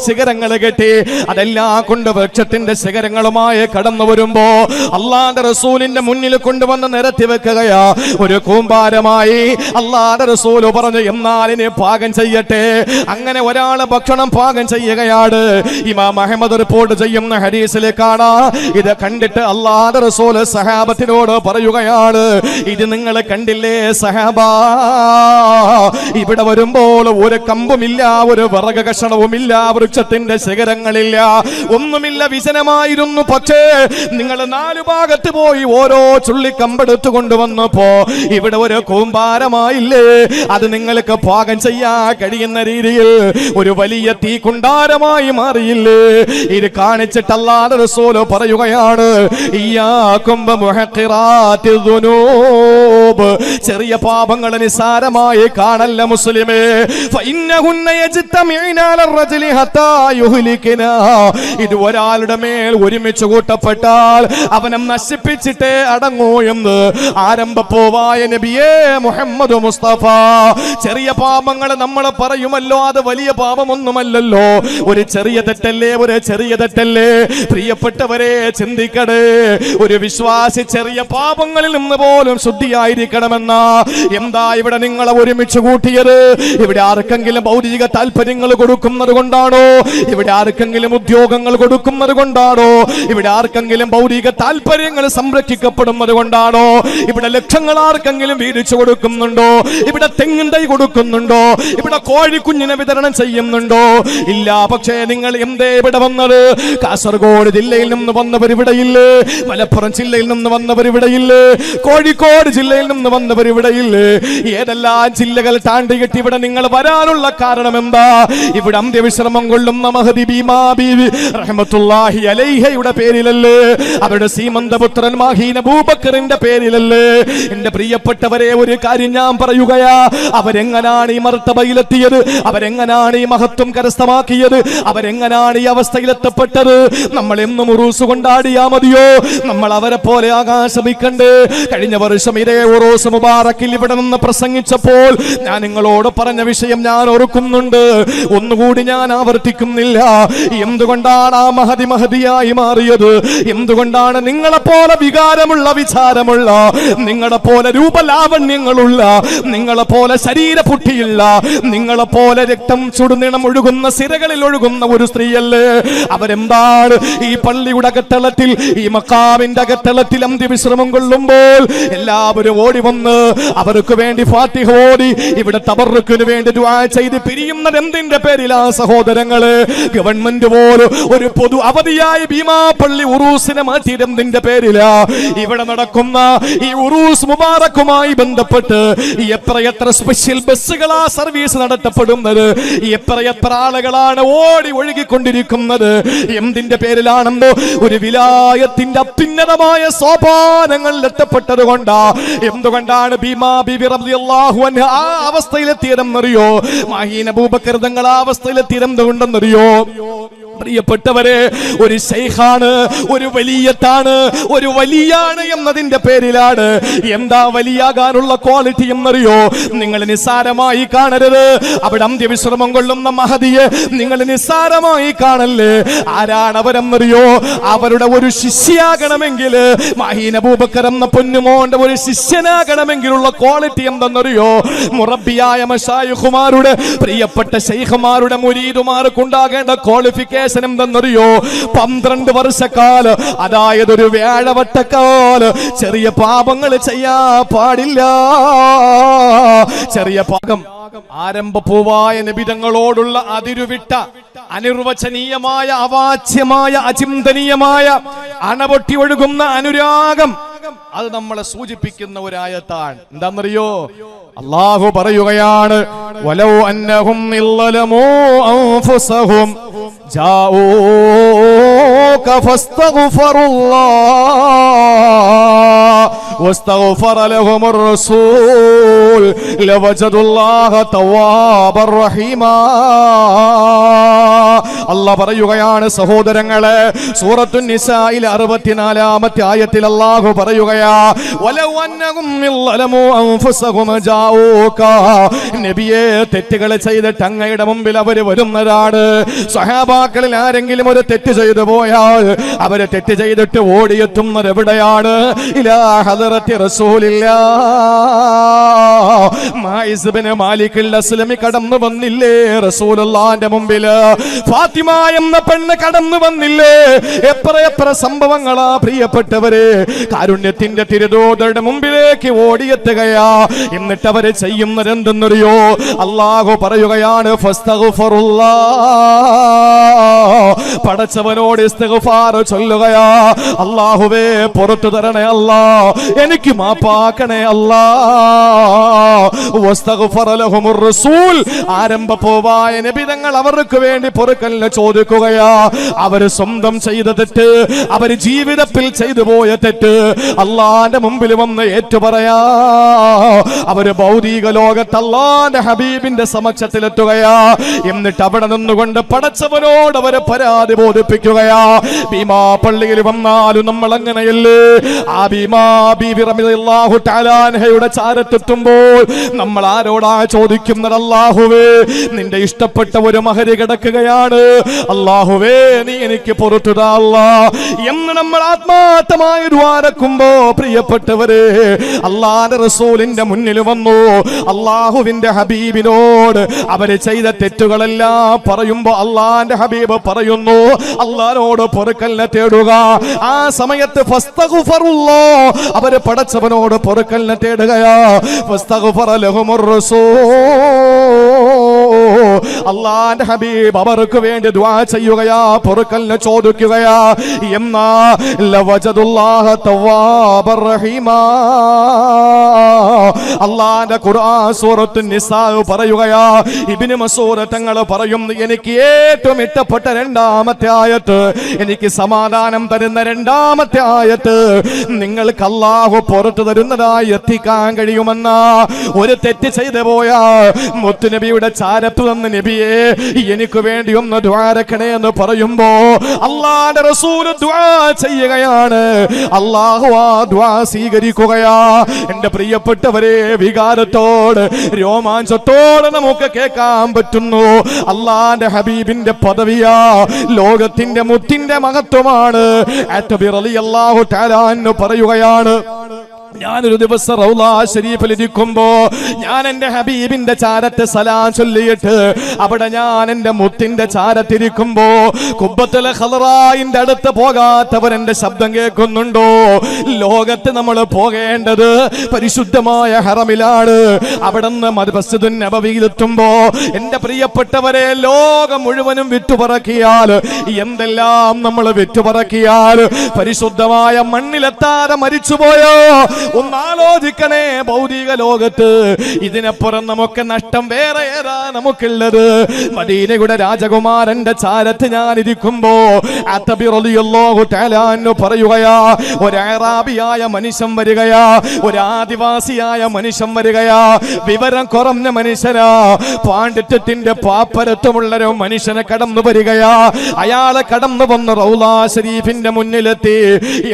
Speaker 1: ശിഖരങ്ങൾ കെട്ടി അതെല്ലാം കൊണ്ട് വൃക്ഷത്തിന്റെ ശിഖരങ്ങളുമായി കടന്നു വരുമ്പോ അള്ളാന്റെ റസൂലിന്റെ മുന്നിൽ കൊണ്ടുവന്ന് നിരത്തി വെക്കുകയാ. ഒരു കൂമ്പാരമായി അള്ളാന്റെ റസൂല് പറഞ്ഞു, എന്നാലിനെ പാകം ചെയ്യട്ടെ. അങ്ങനെ ഒരാള് ഭക്ഷണം പാകം ചെയ്യുകയാണ്. ഇമാം അഹ്മദ് റിപ്പോർട്ട് ചെയ്യുന്ന ഹദീസിലെ കാണാം. ഇത് കണ്ടിട്ട് അല്ലാഹുവിന്റെ റസൂല് സഹാബത്തിനോട് പറയുകയാണ്, ഇത് നിങ്ങൾ കണ്ടില്ലേ സഹാബാ? ഇവിടെ വരുമ്പോൾ ഒരു കമ്പുമില്ല, ഒരു വിറക് കഷണവുമില്ല, വൃക്ഷത്തിന്റെ ശിഖരങ്ങളില്ല, ഒന്നുമില്ല, വിജനമായിരുന്നു. പക്ഷേ നിങ്ങൾ നാലു ഭാഗത്ത് പോയി ഓരോ ചുള്ളിക്കമ്പെടുത്തു കൊണ്ടുവന്നപ്പോ ഇവിടെ ഒരു കൂമ്പാരമായില്ലേ? അത് നിങ്ങൾക്ക് പാകം ചെയ്യാൻ കഴിയുന്ന രീതിയിൽ ഒരു വലിയ തീ കുണ്ടാരമായി മാറിയില്ലേ? ഇത് കാണിച്ചിട്ട് അല്ലാഹുവിന്റെ റസൂല് പറയുകയാണ്, ഇയ്യാകും ബിമുഹഖിറാത്തി ദുനൂബ്, ചെറിയ പാപങ്ങൾ നിസാരമായി കാണല്ല മുസ്ലിമേ. ഫഇന്നഹുന്ന യജ്തമിഉന അലർറജലി ഹത്താ യുഹ്ലികനാ, ഇത് ഒരാളുടെ മേൽ ഒരുമിച്ച് കൂട്ടപ്പെട്ടാൽ അവനെ നശിപ്പിച്ചിട്ടേ അടങ്ങൂ എന്ന് ആരംഭപ്പോവായ നബിയേ മുഹമ്മദ് മുസ്തഫ. ചെറിയ പാപങ്ങൾ നമ്മൾ പറയുമല്ലോ, അത് വലിയ പാപമൊന്നുമല്ലല്ലോ. ഒരു ചെറിയ തെറ്റല്ലേ, ഒരു ചെറിയ തെറ്റല്ലേ? പ്രിയപ്പെട്ടവരെ ചിന്തിക്കടേ, ഒരു വിശ്വാസി ചെറിയ പാപങ്ങളിൽ നിന്ന് പോലും ശുദ്ധിയായിരിക്കണമെന്ന. എന്താ ഇവിടെ നിങ്ങളെ ഒരുമിച്ച് കൂട്ടിയത്? ഇവിടെ ആർക്കെങ്കിലും ഭൗതിക താല്പര്യങ്ങൾ കൊടുക്കുന്നത് കൊണ്ടാണോ? ഇവിടെ ആർക്കെങ്കിലും ഉദ്യോഗങ്ങൾ കൊടുക്കുന്നത് കൊണ്ടാണോ? ഇവിടെ ആർക്കെങ്കിലും ഭൗതിക താല്പര്യങ്ങൾ സംരക്ഷിക്കപ്പെടുന്നത് കൊണ്ടാണോ? ഇവിടെ ലക്ഷങ്ങൾ ആർക്കെങ്കിലും വീതിച്ചു കൊടുക്കുന്നുണ്ടോ? ഇവിടെ തെങ്ങിൻ തൈ കൊടുക്കുന്നുണ്ടോ? ഇവിടെ കോഴിക്കുഞ്ഞിനെ വിതരണം ചെയ്യുന്നുണ്ടോ? ഇല്ല. പക്ഷേ നിങ്ങൾ എന്തേ ഇവിടെ വന്നത്? കാസർഗോഡ് ജില്ലയിൽ നിന്ന് വന്നവർ ഇവിടെയില്ലേ? മലപ്പുറം ജില്ലയിൽ നിന്ന് വന്നവർ ഇവിടെയില്ലേ? കോഴിക്കോട് ജില്ലയിൽ നിന്ന് വന്നവർ ഇവിടെയില്ലേ? ഏതെല്ലാം ജില്ലകൾ താണ്ടിയിട്ട് ഇവിടെ നിങ്ങൾ വരാനുള്ള കാരണം എന്താ? ഇവിടെ അന്ത്യവിശ്രമം കൊള്ളുന്ന മഹദി ബീമാ ബീവി റഹ്മത്തുള്ളാഹി അലൈഹയുടെ പേരിലല്ലേ? അവരുടെ സീമന്തപുത്രൻ മാഹീൻ അബൂബക്കറിന്റെ പേരിലല്ലേ? എന്റെ പ്രിയപ്പെട്ടവരെ, ഒരു കാര്യം ഞാൻ പറയുകയാ. അവരെങ്ങനാണ് ഈ മർത്തബയിലെത്തിയത്? അവരെങ്ങനാണ് ഈ മഹത്വം കരസ്ഥമാക്കിയത്? അവരെങ്ങനാണ് ഈ അവസ്ഥയിലെത്തപ്പെട്ടത്? നമ്മൾ എന്നും ഉറൂസ് കൊണ്ടാടിയാ മതിയോ? നമ്മൾ അവരെ പോലെ ആകാൻ ശ്രമിക്കണ്ടേ? കഴിഞ്ഞ വർഷം ഇതേ ഉറൂസ് മുബാറക്കിൽ ഇവിടെ നിന്ന് പ്രസംഗിച്ചപ്പോൾ ഞാൻ നിങ്ങളോട് പറഞ്ഞ വിഷയം ഞാൻ ഓർക്കുന്നുണ്ട്. ഒന്നുകൂടി ഞാൻ ആവർത്തിക്കുന്നില്ല. എന്തുകൊണ്ടാണ് ആ മഹദിയായി മാറിയത്? എന്തുകൊണ്ടാണ് നിങ്ങളെ പോലെ വികാരമുള്ള, വിചാരമുള്ള, നിങ്ങളെ പോലെ രൂപലാവണ്യങ്ങളുള്ള, നിങ്ങളെ പോലെ ശരീരപുഷ്ടിയുള്ള, നിങ്ങളെ പോലെ രക്തം ചുടുനിണം ഒഴുകുന്ന, സിരകളിൽ ഒഴുകുന്ന ഒരു സ്ത്രീയല്ലേ? അവരെന്താണ് ഈ പള്ളിയുടെ അകത്തളത്തിൽ, ഈ മഖാമിന്റെ അകത്തളത്തിൽ അന്ത്യവിശ്രമം കൊള്ളുമ്പോൾ എല്ലാവരും ഓടി വന്ന് അവർക്ക് വേണ്ടി ഫാത്തിഹ ഓടി ഇവിടെ തബറുക്കിന് വേണ്ടി ദുആ ചെയ്ത് പിരിയുന്നത് എന്തിന്റെ പേരിലാ സഹോദരങ്ങളെ? ഗവൺമെന്റ് പോലും ഒരു പൊതു അവധിയായി ഭീമാപള്ളി ഉറൂസിനെ മാറ്റിയത് എന്തിന്റെ പേരിലാ? ഇവിടെ നടക്കുന്ന ഈ ഉറൂസ് മുബാറക്കുമായി ബന്ധപ്പെട്ട് എത്ര സ്പെഷ്യൽ ബസ് ബസ്സുകളാ സർവീസ് നടത്തപ്പെടുന്നത്. എത്ര ആളുകളാണ് ഓടി ഒഴുകിക്കൊണ്ടിരിക്കുന്നത്. എന്തിന്റെ പേരിലാണെന്നോ? ഒരു വിലായത്തിന്റെ അത്യുന്നതമായ സോപാനങ്ങൾ എത്തപ്പെട്ടത് കൊണ്ടാ. എന്തുകൊണ്ടാണ് ബീമാ ബീബി റളിയല്ലാഹു അൻഹ ആ അവസ്ഥയിലെത്തിയതെന്നറിയോ? മഹീൻ അബൂബക്കർ തങ്ങൾ ആ അവസ്ഥയിലെത്തിയതെന്തുകൊണ്ടെന്നറിയോ? പ്രിയപ്പെട്ടവരെ, ഒരു ശൈഖാണ്, ഒരു വലിയത്താണ്, ഒരു വലിയാണ് എന്നതിന്റെ പേരിലാണ്. എന്താ വലിയാകാനുള്ള ക്വാളിറ്റി എന്നറിയോ? നിങ്ങൾ നിസ്സാരമായി കാണരുത്. അവിടെ അന്ത്യവിശ്രമം കൊള്ളുന്ന മഹദിയെ നിങ്ങൾ നിസ്സാരമായി കാണല്ലേ. ആരാണ് അവരെന്നറിയോ? അവരുടെ ഒരു ശിഷ്യയാകണമെങ്കിൽ, മഹീൻ അബൂബക്കർ എന്ന പൊന്നുമോന്റെ ഒരു ശിഷ്യനാകണമെങ്കിലുള്ള ക്വാളിറ്റി എന്തെന്നറിയോ? മുറബ്ബിയായ മശായിഖുമാരുടെ, പ്രിയപ്പെട്ട ശൈഖുമാരുടെ മുരീദുമാർക്കുണ്ടാകേണ്ട ക്വാളിഫിക്കേഷൻ എന്തെന്നറിയോ? 12 വർഷക്കാലം, അതായത് ഒരു വ്യാഴവട്ടക്കാലം ചെറിയ പാപങ്ങൾ ചെയ്യാൻ പാടില്ല. ചെറിയ പാപം ആരംഭപൂവായ നബിതങ്ങളോടുള്ള അതിരുവിട്ട അനിർവചനീയമായ അവാച്യമായ അചിന്തനീയമായ അണപൊട്ടി ഒഴുകുന്ന അനുരാഗം, അത് നമ്മളെ സൂചിപ്പിക്കുന്ന ഒരു ആയത്താണ്. എന്താണെന്നറിയോ? അല്ലാഹു പറയുകയാണ്, വലൗ അന്നഹും ഇല്ലലമൂ അൻഫുസഹും ജാഊക ഫസ്തഗ്ഫറുല്ലാഹ് വസ്തഗ്ഫറ ലഹുമുർ റസൂൽ ലവജദുല്ലാഹ തവ്വാബർ റഹീമാ. അല്ലാഹ് പറയുകയാണ്, സഹോദരങ്ങളെ, സൂറത്തുൻ നിസായിൽ 64-ാമത്തെ ആയത്തിൽ അല്ലാഹു പറയുകയാ, വലൗ അന്നഹും ഇല്ലലമൂ അൻഫുസഹും ജാഊക. നബിയെ, തെറ്റുകൾ ചെയ്തിട്ട് അങ്ങയുടെ മുമ്പിൽ അവര് വരുന്നതാണ്. സഹാബാക്കളിൽ ആരെങ്കിലും ഒരു തെറ്റ് ചെയ്തു പോയാൽ അവര് തെറ്റ് ചെയ്തിട്ട് ഓടിയെത്തുന്നത് എവിടെയാണ്? ഇലാ ഹദറത്തി റസൂലില്ലാഹ്. മായിസ് ഇബ്നു മാലിക് അസ്ലമി കടന്നു വന്നില്ലേ റസൂലുള്ളാഹിന്റെ മുമ്പിൽ? ഫാത്തിമ എന്ന പെണ്ണ് കടന്നു വന്നില്ലേ? എത്ര സംഭവങ്ങളാ പ്രിയപ്പെട്ടവരെ. കാരുണ്യത്തിന്റെ തിരുദൂതരുടെ മുമ്പിലേക്ക് ഓടിയെത്തുകയാ. എന്നിട്ട് അവര് ചെയ്യുന്നത് എന്തെന്നറിയോ? അല്ലാഹു പറയുകയാണ്, ഫസ്തഗ്ഫിറുല്ലാഹ്. പടച്ചവനോട് ഇസ്തിഗ്ഫാർ ചൊല്ലുകയാ. അല്ലാഹുവേ, പുറത്തു തരണേ അല്ലാ, എനിക്ക് മാപ്പാക്കണേ അല്ലാ. വസ്തഗ്ഫറ ലഹുമുർ റസൂൽ. ആരംഭപൂവായ നബിതങ്ങൾ അവർക്ക് വേണ്ടി പൊറുക്കലിനെ ചോദിക്കുകയാ. അവര് സ്വന്തം ചെയ്ത തെറ്റ്, അവര് ജീവിതത്തിൽ ചെയ്തു പോയ തെറ്റ് അല്ലാഹുവിന്റെ മുമ്പിൽ വന്ന് ഏറ്റുപറയാ. അവര് ഭൗതിക ലോകത്ത് അല്ലാഹുവിന്റെ ഹബീബിന്റെ സമക്ഷത്തിലെത്തുകയാ. എന്നിട്ട് അവിടെ നിന്നുകൊണ്ട് പടച്ചവനോട് അവരെ പരാതി ബോധിപ്പിക്കുകയാ. ഭീമാ പള്ളിയിൽ വന്നാലും നമ്മൾ അങ്ങനെയല്ലേ? ആ ഭീമാ ബീബി റളിയല്ലാഹു തആല അൻഹയുടെ ചാരത്തെത്തുമ്പോൾ നമ്മൾ ആരോടാ ചോദിക്കുന്നത്? അല്ലാഹുവേ, നിന്റെ ഇഷ്ടപ്പെട്ട ഒരു മഹരി കിടക്കുകയാണ്, അല്ലാഹുവേ നീ എനിക്ക് പുറത്തു താ അല്ലാ എന്ന് നമ്മൾ ആത്മാർത്ഥമായി ദ്വാരക്കുമ്പോ, പ്രിയപ്പെട്ടവരെ, അല്ലാഹുവിന്റെ റസൂലിന്റെ മുന്നിൽ വന്നു അല്ലാഹുവിന്റെ ഹബീബിനോട് അവര് ചെയ്ത തെറ്റുകളെല്ലാം പറയുമ്പോ അല്ലാഹുവിന്റെ ഹബീബ് പറയുന്നു, അല്ലാഹുവോട് പൊറുക്കലിനെ തേടുക. ആ സമയത്ത് ഫസ്തഗ്ഫിറുല്ലാഹ്, അവര് പടച്ചവനോട് പൊറുക്കലിനെ തേടുകയാ. ഫസ്തഗ്ഫറ ലഹുമുർ റസൂൽ. അല്ലാഹുവിന്റെ ഹബീബ് അവർക്ക് വേണ്ടി ദുആ ചെയ്യുകയാ, പൊറുക്കലിനെ ചോദിക്കുകയാ. എന്നാ ലവജദുല്ലാഹ തവ്വാബർ റഹീമാ. അല്ലാഹുവിന്റെ ഖുർആൻ സൂറത്തുൻ നിസാ പറയുകയാ. ഇബ്നു മസ്ഊദ് തങ്ങൾ പറയുന്നു, എനിക്ക് ഏറ്റവും ഇഷ്ടപ്പെട്ട രണ്ടാമത്തെ ആയത്ത്, എനിക്ക് സമാധാനം തരുന്ന രണ്ടാമത്തെ ആയത്ത്, നിങ്ങൾക്ക് അല്ലാഹു പുറത്തു തരുന്നതായി എത്തിക്കാൻ കഴിയുമെന്ന. ഒരു തെറ്റ് ചെയ്തു പോയാ മുത്തുനബിയുടെ ചാരത്ത് നിന്ന് നബിയെ എനിക്ക് വേണ്ടി ഒന്ന് ദ്വാരക്കണേ എന്ന് പറയുമ്പോ അല്ലാഹുവിന്റെ റസൂൽ ദുആ ചെയ്യുകയാണ്. അല്ലാഹു ആ ദുആ സ്വീകരിക്കുകയാ. എന്റെ പ്രിയപ്പെട്ടവരെ, വികാരത്തോട് രോമാഞ്ചത്തോട് നമുക്ക് കേൾക്കാൻ പറ്റുന്നു. അല്ലാഹുവിന്റെ ഹബീബിന്റെ പദവിയാ, ലോകത്തിന്റെ മുത്തിന്റെ മഹത്വമാണ്. റളിയല്ലാഹു തആല അൻഹു പറയുകയാണ്, ഞാനൊരു ദിവസം റൗള ശരീഫിൽ ഇരിക്കുമ്പോ ഞാൻ എന്റെ ഹബീബിന്റെ ചാരത്ത് സലാം ചൊല്ലിയിട്ട് അവിടെ ഞാൻ എന്റെ മുത്തിന്റെ ചാരത്തിരിക്കുമ്പോ ഖുബ്ബത്തുൽ ഖളറായിന്റെ അടുത്ത് പോകാത്തവർ എന്റെ ശബ്ദം കേൾക്കുന്നുണ്ടോ? ലോകത്ത് നമ്മൾ പോകേണ്ടത് പരിശുദ്ധമായ ഹറമിലാണ്. അവിടുന്ന് മസ്ജിദുൻ നബവിയിലെത്തുമ്പോ എന്റെ പ്രിയപ്പെട്ടവരെ, ലോകം മുഴുവനും വിറ്റുപറക്കിയാൽ, എന്തെല്ലാം നമ്മൾ വിറ്റുപറക്കിയാൽ, പരിശുദ്ധമായ മണ്ണിലെത്താതെ മരിച്ചുപോയോ ഒന്നാലോചിക്കണേ, ഭൗതിക ലോകത്ത് ഇതിനപ്പുറം നമുക്ക് നഷ്ടം വേറെ ഏതാ നമുക്കുള്ളത്? മദീനയുടെ രാജകുമാരന്റെ ചാരത്ത് ഞാൻ ഇരിക്കുമ്പോ അത്തബി റളിയല്ലാഹു തആല അൻഹു പറയുകയാ, ഒരു അറാബിയായ മനുഷ്യൻ വരികയാ, ഒരു ആദിവാസിയായ മനുഷ്യൻ വരികയാ, വിവരം കുറഞ്ഞ മനുഷ്യനാ, പാണ്ഡിത്യത്തിന്റെ പാപ്പരത്വമുള്ളൊരു മനുഷ്യനെ കടന്നു വരികയാ. അയാളെ കടന്നു വന്ന് റൗളാ ശരീഫിന്റെ മുന്നിലെത്തി.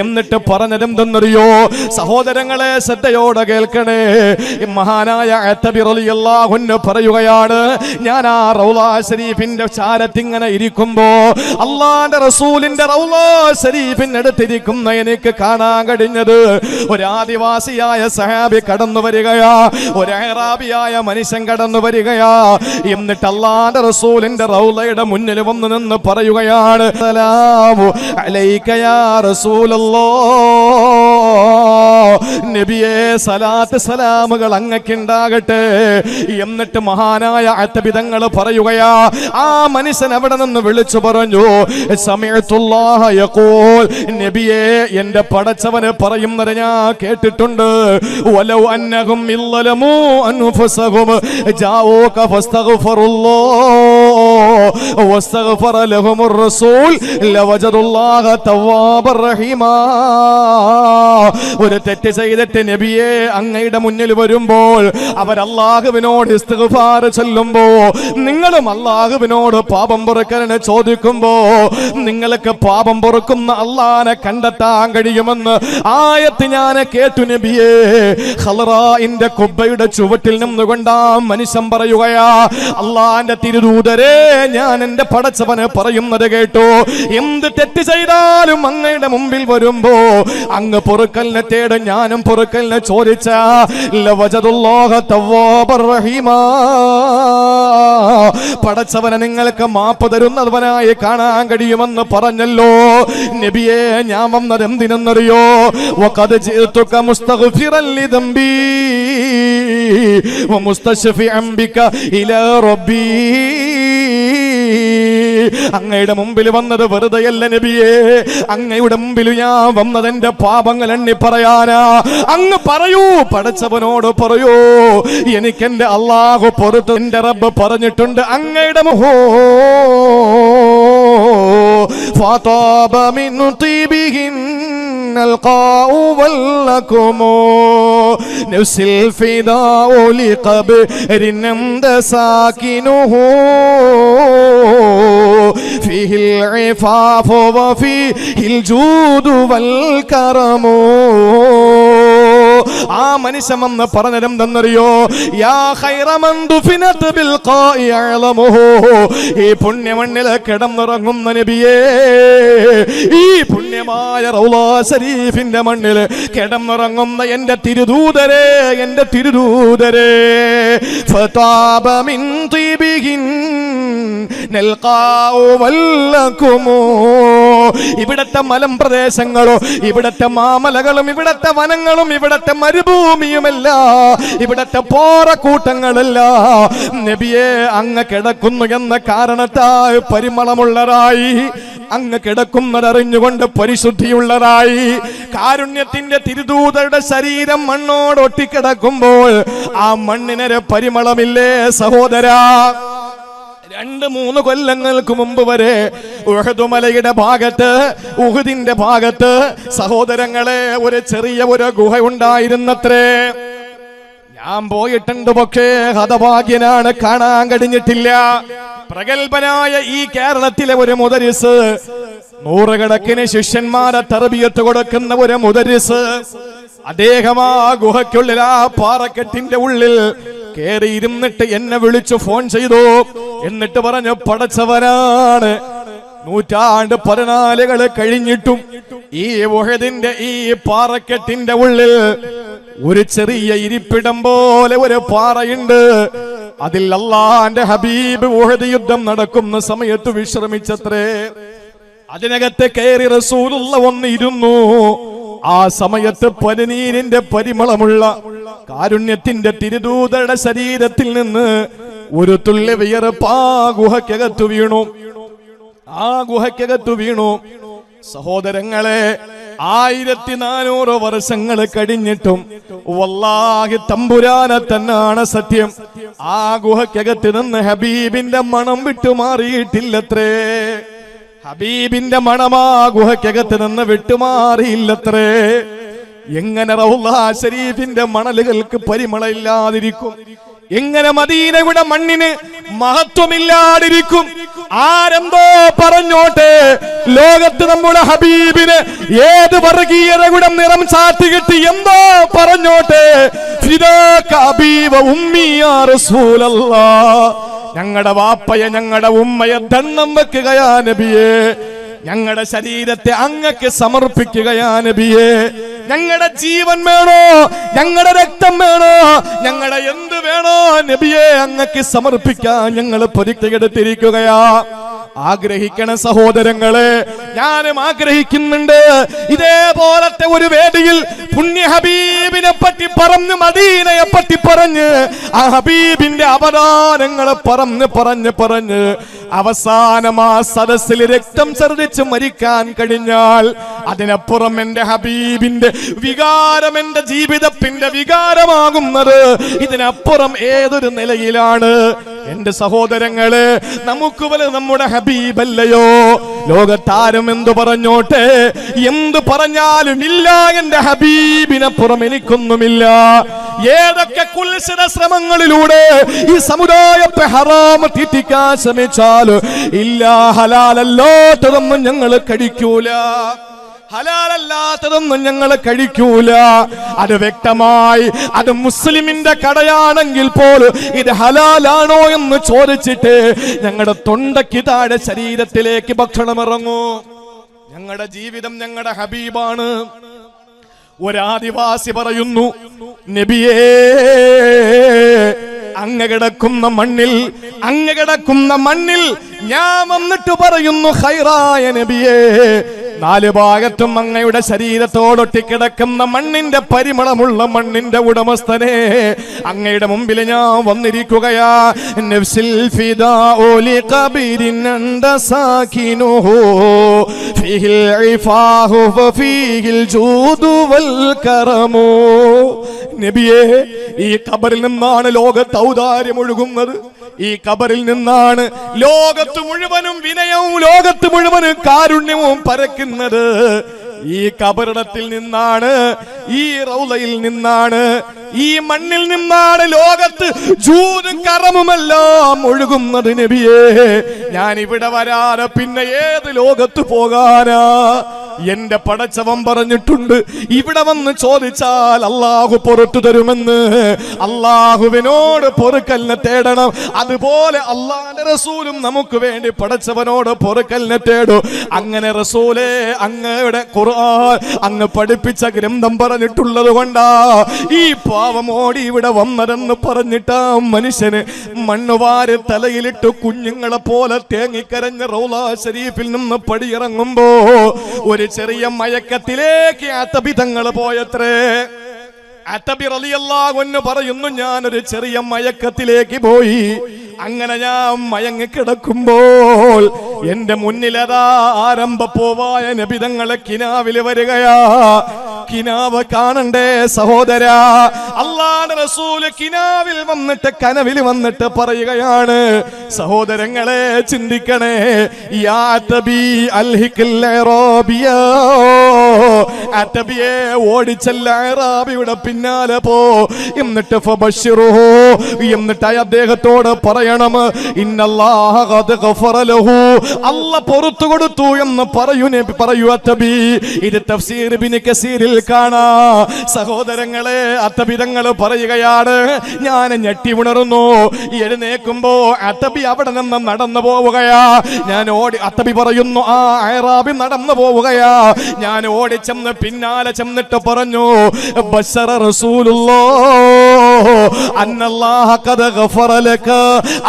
Speaker 1: എന്നിട്ട് പറഞ്ഞതെന്തെന്നറിയോ? സഹോദരങ്ങളെ ശ്രദ്ധയോടെ കേൾക്കണേ. മഹാനായ അത്തബി റളിയല്ലാഹു അൻഹു പറയുകയാണ്, ഞാൻ ആ റൗളാ ശരീഫിന്റെ ചാരത്തിങ്ങനെ ഇരിക്കുമ്പോ അല്ലാഹുവിന്റെ റസൂലിന്റെ റൗളാ ശരീഫിനടുത്തിരിക്കുന്ന എനിക്ക് കാണാൻ കഴിഞ്ഞത് ഒരു ആദിവാസിയായ സഹാബി കടന്നു വരികയാ, ഒരു അറാബിയായ മനുഷ്യൻ കടന്നു വരികയാ. എന്നിട്ട് അല്ലാഹുവിന്റെ റസൂലിന്റെ റൗളയുടെ മുന്നിൽ വന്നു നിന്ന് പറയുകയാണ്, സലാമു അലൈക യാ റസൂലല്ലാഹ്, നബിയേ സലാത്ത് സലാമുകൾ അങ്ങക്കുണ്ടാകട്ടെ. എന്നിട്ട് മഹാനായ അത്തബി തങ്ങൾ പറയുകയാ, ആ മനുഷ്യൻ അവിടെ നിന്ന് വിളിച്ചു പറഞ്ഞു, സമയത്തുല്ലാഹ യഖൂൽ, നബിയേ എന്റെ പടച്ചവന് പറയുന്നത് ഞാൻ കേട്ടിട്ടുണ്ട്, വലൗ അന്നഹും ഇല്ലലമു അൻഫുസഹും ജാഊക ഫസ്തഗ്ഫിറുല്ലാഹ് വസ്തഗ്ഫറ ലഹുമുർ റസൂൽ ലവജദുല്ലാഹ തവ്വാബർ റഹീമാ. ഒരു തെറ്റ് ചെയ്തിട്ട് നബിയെ അങ്ങയുടെ മുന്നിൽ വരുമ്പോൾ അവർ അല്ലാഹുവിനോട് ഇസ്തിഗ്ഫാർ ചൊല്ലുമ്പോ, നിങ്ങളും അല്ലാഹുവിനോട് പാപം പൊറുക്കലിനെ ചോദിക്കുമ്പോ നിങ്ങൾക്ക് പാപം പൊറുക്കുന്ന അല്ലാഹനെ കണ്ടെത്താൻ കഴിയുമെന്ന് ആയത്ത് ഞാൻ കേട്ടു നബിയേ. ഖലറാഇന്റെ കുബ്ബയുടെ ചുവട്ടിൽ നിന്നുകൊണ്ട് ആ മനുഷ്യൻ പറയുകയാ, അല്ലാഹന്റെ തിരുദൂതരെ ഞാൻ എന്റെ പടച്ചവന് പറയുന്നത് കേട്ടു, എന്ത് തെറ്റ് ചെയ്താലും അങ്ങയുടെ മുമ്പിൽ വരുമ്പോ അങ്ങ് പൊറുക്കലിനെ തേടും, ഞാനും പൊറുക്കലിനെ ചോദിച്ച ലവജദുല്ലാഹ തവ്വാബർ റഹീമാ, പടച്ചവനെ നിങ്ങൾക്ക് മാപ്പ് തരുന്നവനായി കാണാൻ കഴിയുമെന്ന് പറഞ്ഞല്ലോ. നബിയെ ഞാൻ വന്നത് എന്തിനെന്നറിയോ? വഖദ് ജിഅതുക മുസ്തഗ്ഫിറൻ ലിദംബി വമുസ്തശ്ഫിഅൻ ബിക ഇലാ റബ്ബി. അങ്ങയുടെ മുമ്പിൽ വന്നത് വെറുതെയല്ല നബിയേ, അങ്ങയുടെ മുമ്പിൽ ഞാൻ വന്നത് എന്റെ പാപങ്ങൾ എണ്ണി പറയാനാ. അങ്ങ് പറയൂ, പടച്ചവനോട് പറയൂ, എനിക്കെന്റെ അല്ലാഹു പൊറുത്തു. എന്റെ റബ്ബ് പറഞ്ഞിട്ടുണ്ട് അങ്ങയുടെ മുഹോ ഫതാബ മിൻ തീബിഹിൻ القاء ولكم نفس الفداء لقبر نمد ساكنه فيه العفاف وفيه الجود والكرم. ആ മനുഷ്യൻ എന്ന് പറഞ്ഞതെന്തെന്നറിയോ? യാ ഖൈറ മൻ ദുഫിനത് ബിൽ ഖാഇ അഅലമുഹു, ഈ പുണ്യമണ്ണിൽ കിടന്നുറങ്ങുന്ന നബിയേ, ഈ പുണ്യമായ റൗളാ ശരീഫിന്റെ മണ്ണിൽ കിടന്നുറങ്ങുന്ന എന്റെ തിരുദൂതരെ, എന്റെ തിരുദൂതരെ, ഫതാബ മിൻ തീബിഹിൻ നൽഖാഉ വല്ലകുമു. ഇവിടത്തെ മലമ്പ്രദേശങ്ങളോ, ഇവിടത്തെ മാമലകളും, ഇവിടത്തെ വനങ്ങളും, ഇവിടത്തെ മരുഭൂമിയുമല്ല, ഇവിടത്തെ പോറക്കൂട്ടങ്ങളല്ല, നബിയെ അങ്ങ് കിടക്കുന്നു എന്ന കാരണത്താൽ പരിമളമുള്ളതായി, അങ്ങ് കിടക്കുന്നതറിഞ്ഞുകൊണ്ട് പരിശുദ്ധിയുള്ളതായി, കാരുണ്യത്തിന്റെ തിരുദൂതരുടെ ശരീരം മണ്ണോട് ഒട്ടിക്കിടക്കുമ്പോൾ ആ മണ്ണിനൊരു പരിമളമില്ലേ സഹോദരാ? 2-3 കൊല്ലങ്ങൾക്ക് മുമ്പ് വരെ ഉഹദ് മലയുടെ ഭാഗത്ത്, ഉഹദിന്റെ ഭാഗത്ത് സഹോദരങ്ങളെ ഒരു ചെറിയ ഒരു ഗുഹ ഉണ്ടായിരുന്നത്രേ. ഞാൻ പോയിട്ടുണ്ട്, പക്ഷേ ഹതഭാഗ്യനാണ്, കാണാൻ കഴിഞ്ഞിട്ടില്ല. പ്രഗൽഭനായ ഈ കേരളത്തിലെ ഒരു മുദരിസ്, നൂറുകണക്കിന് ശിഷ്യന്മാരെ തർബിയത്ത് കൊടുക്കുന്ന ഒരു മുദരിസ്, അദ്ദേഹം ആ ഗുഹയ്ക്കുള്ളിൽ, ആ പാറക്കെട്ടിന്റെ ഉള്ളിൽ കേറി ഇരുന്നിട്ട് എന്നെ വിളിച്ചു ഫോൺ ചെയ്തു. എന്നിട്ട് പറഞ്ഞു, പടച്ചവനാണ്, 114 കഴിഞ്ഞിട്ടും ഈ ഉഹദിന്റെ ഈ പാറക്കെട്ടിന്റെ ഉള്ളിൽ ഒരു ചെറിയ ഇരിപ്പിടം പോലെ ഒരു പാറയുണ്ട്. അതിൽ അല്ലാഹുവിന്റെ ഹബീബ് ഉഹദ് യുദ്ധം നടക്കുന്ന സമയത്ത് വിശ്രമിച്ചത്രേ. അതിനകത്ത് കയറി റസൂലുള്ള വന്നിരുന്നു. ആ സമയത്ത് പനിനീരിന്റെ പരിമളമുള്ള കാരുണ്യത്തിന്റെ തിരുദൂതരുടെ ശരീരത്തിൽ നിന്ന് ഒരു തുള്ളി വിയർപ്പ് ആ ഗുഹയ്ക്കകത്തു വീണു. സഹോദരങ്ങളെ, 1400 വർഷങ്ങൾ കഴിഞ്ഞിട്ടും വല്ലാഹി തമ്പുരാനെ തന്നെയാണ് സത്യം, ആ ഗുഹയ്ക്കകത്ത് നിന്ന് ഹബീബിന്റെ മണം വിട്ടുമാറിയിട്ടില്ലത്രേ. ഹബീബിന്റെ മണമാ ഗുഹയ്ക്കകത്ത് നിന്ന് വിട്ടുമാറിയില്ലത്രേ. എങ്ങനെ റൗള ശരീഫിന്റെ മണലുകൾക്ക് പരിമളയില്ലാതിരിക്കും? എങ്ങനെ മദീനയുടെ മണ്ണിന് മഹത്വമില്ലാതിരിക്കും? ആരെന്തോ പറഞ്ഞോട്ടെ, ലോകത്ത് നമ്മുടെ ഹബീബിന് ഏത് വർഗീയതയുടെ നിറം ചാത്തി കിട്ടി എന്തോ പറഞ്ഞോട്ടെ, ഫിദാക ഹബീബ ഉമ്മി യാ റസൂലല്ലാഹ്, ഞങ്ങളുടെ വാപ്പയെ ഞങ്ങളുടെ ഉമ്മയെ ദണ്ണം വെക്കുകയാ നബിയേ, ഞങ്ങളുടെ ശരീരത്തെ അങ്ങക്ക് സമർപ്പിക്കുകയാ നബിയേ, ഞങ്ങളുടെ ജീവൻ വേണോ, ഞങ്ങളുടെ രക്തം വേണോ, ഞങ്ങളുടെ എന്ത് വേണോ നബിയെ അങ്ങക്ക് സമർപ്പിക്കാൻ ഞങ്ങൾ പൊരുത്തിയെടുത്തിരിക്കുകയാ. ആഗ്രഹിക്കണ സഹോദരങ്ങളെ, ഞാനും ആഗ്രഹിക്കുന്നുണ്ട് ഇതേപോലത്തെ ഒരു വേദിയിൽ പുണ്യ ഹബീബിനെ പറ്റി പറഞ്ഞ്, മദീനയെ പറ്റി പറഞ്ഞ്, ആ ഹബീബിന്റെ അവദാനങ്ങളെ പറഞ്ഞ് അവസാനം ആ സദസ്സിൽ രക്തം ഛർദ്ദിച്ച് മരിക്കാൻ കഴിഞ്ഞാൽ അതിനപ്പുറം എന്റെ ഹബീബിന്റെ വികാരം എന്റെ ജീവിതത്തിന്റെ വികാരമാകുന്നത് ഇതിനപ്പുറം ഏതൊരു നിലയിലാണ്? എന്റെ സഹോദരങ്ങളെ, നമുക്ക് വല്ല നമ്മുടെ ഹബീബല്ലയോ? ലോകത്താരും എന്തു പറഞ്ഞോട്ടെ, എന്തു പറഞ്ഞാലും ഇല്ല, എന്റെ ഹബീബിനപ്പുറം എനിക്കൊന്നുമില്ല. ഏതൊക്കെ കുൽസിത ശ്രമങ്ങളിലൂടെ ഈ സമുദായത്തെ ഹറാമ് തീറ്റിക്കാൻ ശ്രമിച്ചാലും ഇല്ല, ഹലാലല്ലാത്തതൊന്നും ഞങ്ങൾ കഴിക്കൂല, ഹലാലല്ലാത്തതൊന്നും ഞങ്ങൾ കഴിക്കൂല. അത് വ്യക്തമായി, അത് മുസ്ലിമിന്റെ കടയാണെങ്കിൽ പോലും ഇത് ഹലാലാണോ എന്ന് ചോദിച്ചിട്ട് ഞങ്ങളുടെ തൊണ്ടയ്ക്ക് താഴെ ശരീരത്തിലേക്ക് ഭക്ഷണം ഇറങ്ങൂ. ഞങ്ങളുടെ ജീവിതം ഞങ്ങളുടെ ഹബീബാണ്. ഒരാദിവാസി പറയുന്നു, നബിയേ അങ്ങ് കിടക്കുന്ന മണ്ണിൽ ഞാൻ വന്നിട്ട് പറയുന്നു, ഖൈറായ നബിയേ, 4 ഭാഗത്തും അങ്ങയുടെ ശരീരത്തോടൊട്ടിക്കിടക്കുന്ന മണ്ണിന്റെ പരിമളമുള്ള മണ്ണിന്റെ ഉടമസ്ഥനെ, അങ്ങയുടെ മുമ്പിൽ ഞാൻ വന്നിരിക്കുകയാ. നഫ്സിൽ ഫിദാഉ ലിഖബരിൻ അൻത സാകിനുഹു ഫീഹിൽ ഇഫാഹു വഫീഹിൽ ജൂദു വൽ കറമു. നബിയേ, ഈ ഖബറിൽ നിന്നാണ് ലോകത്ത് ഔദാര്യം ഒഴുകുന്നത്. ഈ ഖബറിൽ നിന്നാണ് ലോകത്ത് മുഴുവനും വിനയവും ലോകത്ത് മുഴുവനും കാരുണ്യവും പരക്കുന്നത്. ഈ ഖബറിടത്തിൽ നിന്നാണ്, ഈ റൗളയിൽ നിന്നാണ്, ഈ മണ്ണിൽ നിന്നാണ് ലോകത്ത് ജൂദും കറമുമെല്ലാം ഒഴുകുന്നത്. നബിയേ, ഞാൻ ഇവിടെ വരാതെ പിന്നെ ഏത് ലോകത്ത് പോകാനാ? എന്റെ പടച്ചവൻ പറഞ്ഞിട്ടുണ്ട്, ഇവിടെ വന്ന് ചോദിച്ചാൽ അള്ളാഹു പൊറുത്തു തരുമെന്ന്. അള്ളാഹുവിനോട് പൊറുക്കലിനെ തേടണം. അതുപോലെ അള്ളാന്റെ റസൂലും നമുക്ക് വേണ്ടി പടച്ചവനോട് പൊറുക്കലിനെ തേടും. അങ്ങനെ റസൂലേ, അങ്ങയുടെ ഖുർആൻ അങ്ങ് പഠിപ്പിച്ച ഗ്രന്ഥം പറഞ്ഞിട്ടുള്ളത് കൊണ്ടാ ഈ പാവമോടി ഇവിടെ വന്നതെന്ന് പറഞ്ഞിട്ടാ മനുഷ്യന് മണ്ണുവാര് തലയിലിട്ട് കുഞ്ഞുങ്ങളെ പോലെ തേങ്ങിക്കരഞ്ഞ റൗള ശരീഫിൽ നിന്ന് പടിയിറങ്ങുമ്പോ ഒരു ചെറിയ മയക്കത്തിലേക്ക് അത്തബി തങ്ങൾ പോയത്രേ. അത്തബി റളിയല്ലാഹു അൻഹു പറയുന്നു, ഞാനൊരു ചെറിയ മയക്കത്തിലേക്ക് പോയി. അങ്ങനെ ഞാൻ മയങ്ങി കിടക്കുമ്പോൾ എന്റെ മുന്നിലതാ ആരംഭപ്പോവായ നബി തങ്ങളെ കിനാവില് വരികയാ. കിനാവ് കാണണ്ടേ സഹോദരാ? അല്ലാഹുവിന്റെ റസൂല് കിനാവിൽ വന്നിട്ട്, കനവിൽ വന്നിട്ട് പറയുകയാണ്, സഹോദരങ്ങളെ ചിന്തിക്കണേ, യാ തബി അൽഹിഖൽ ഇറാബിയ, അത്തബിയെ ഓടിച്ചല്ല ഇറാബിയുടെ പിന്നാലെ പോ, എന്നിട്ട് ഫബശ്ശിറുഹു, എന്നിട്ട് അദ്ദേഹത്തോട് പറയണം, ഇന്നല്ലാഹ ഖദ് ഗഫറ ലഹു, അല്ലാഹ് പുറത്തു കൊടുത്തു എന്ന് പറയൂ അത്തബി. ഇത് തഫ്സീർ ഇബ്നു കസീറിൽ കാണാ. സഹോദരങ്ങളെ, അത്തബി തങ്ങൾ പറയുകയാണ്, ഞാൻ ഞെട്ടി ഉണർന്നു. എഴുന്നേക്കുമ്പോ അത്തബി അവിടെ നിന്ന് നടന്നു പോവുകയാ. ഞാൻ ഓടി, അത്തബി പറയുന്നു, ആ അയറാബി നടന്നു പോവുകയാ. ഞാൻ ഓടി ചെന്ന് പിന്നാലെ ചെന്നിട്ട് പറഞ്ഞു, ബശറ റസൂലുള്ളാഹ് അന്നല്ലാഹ ഖദ ഗഫറ ലക,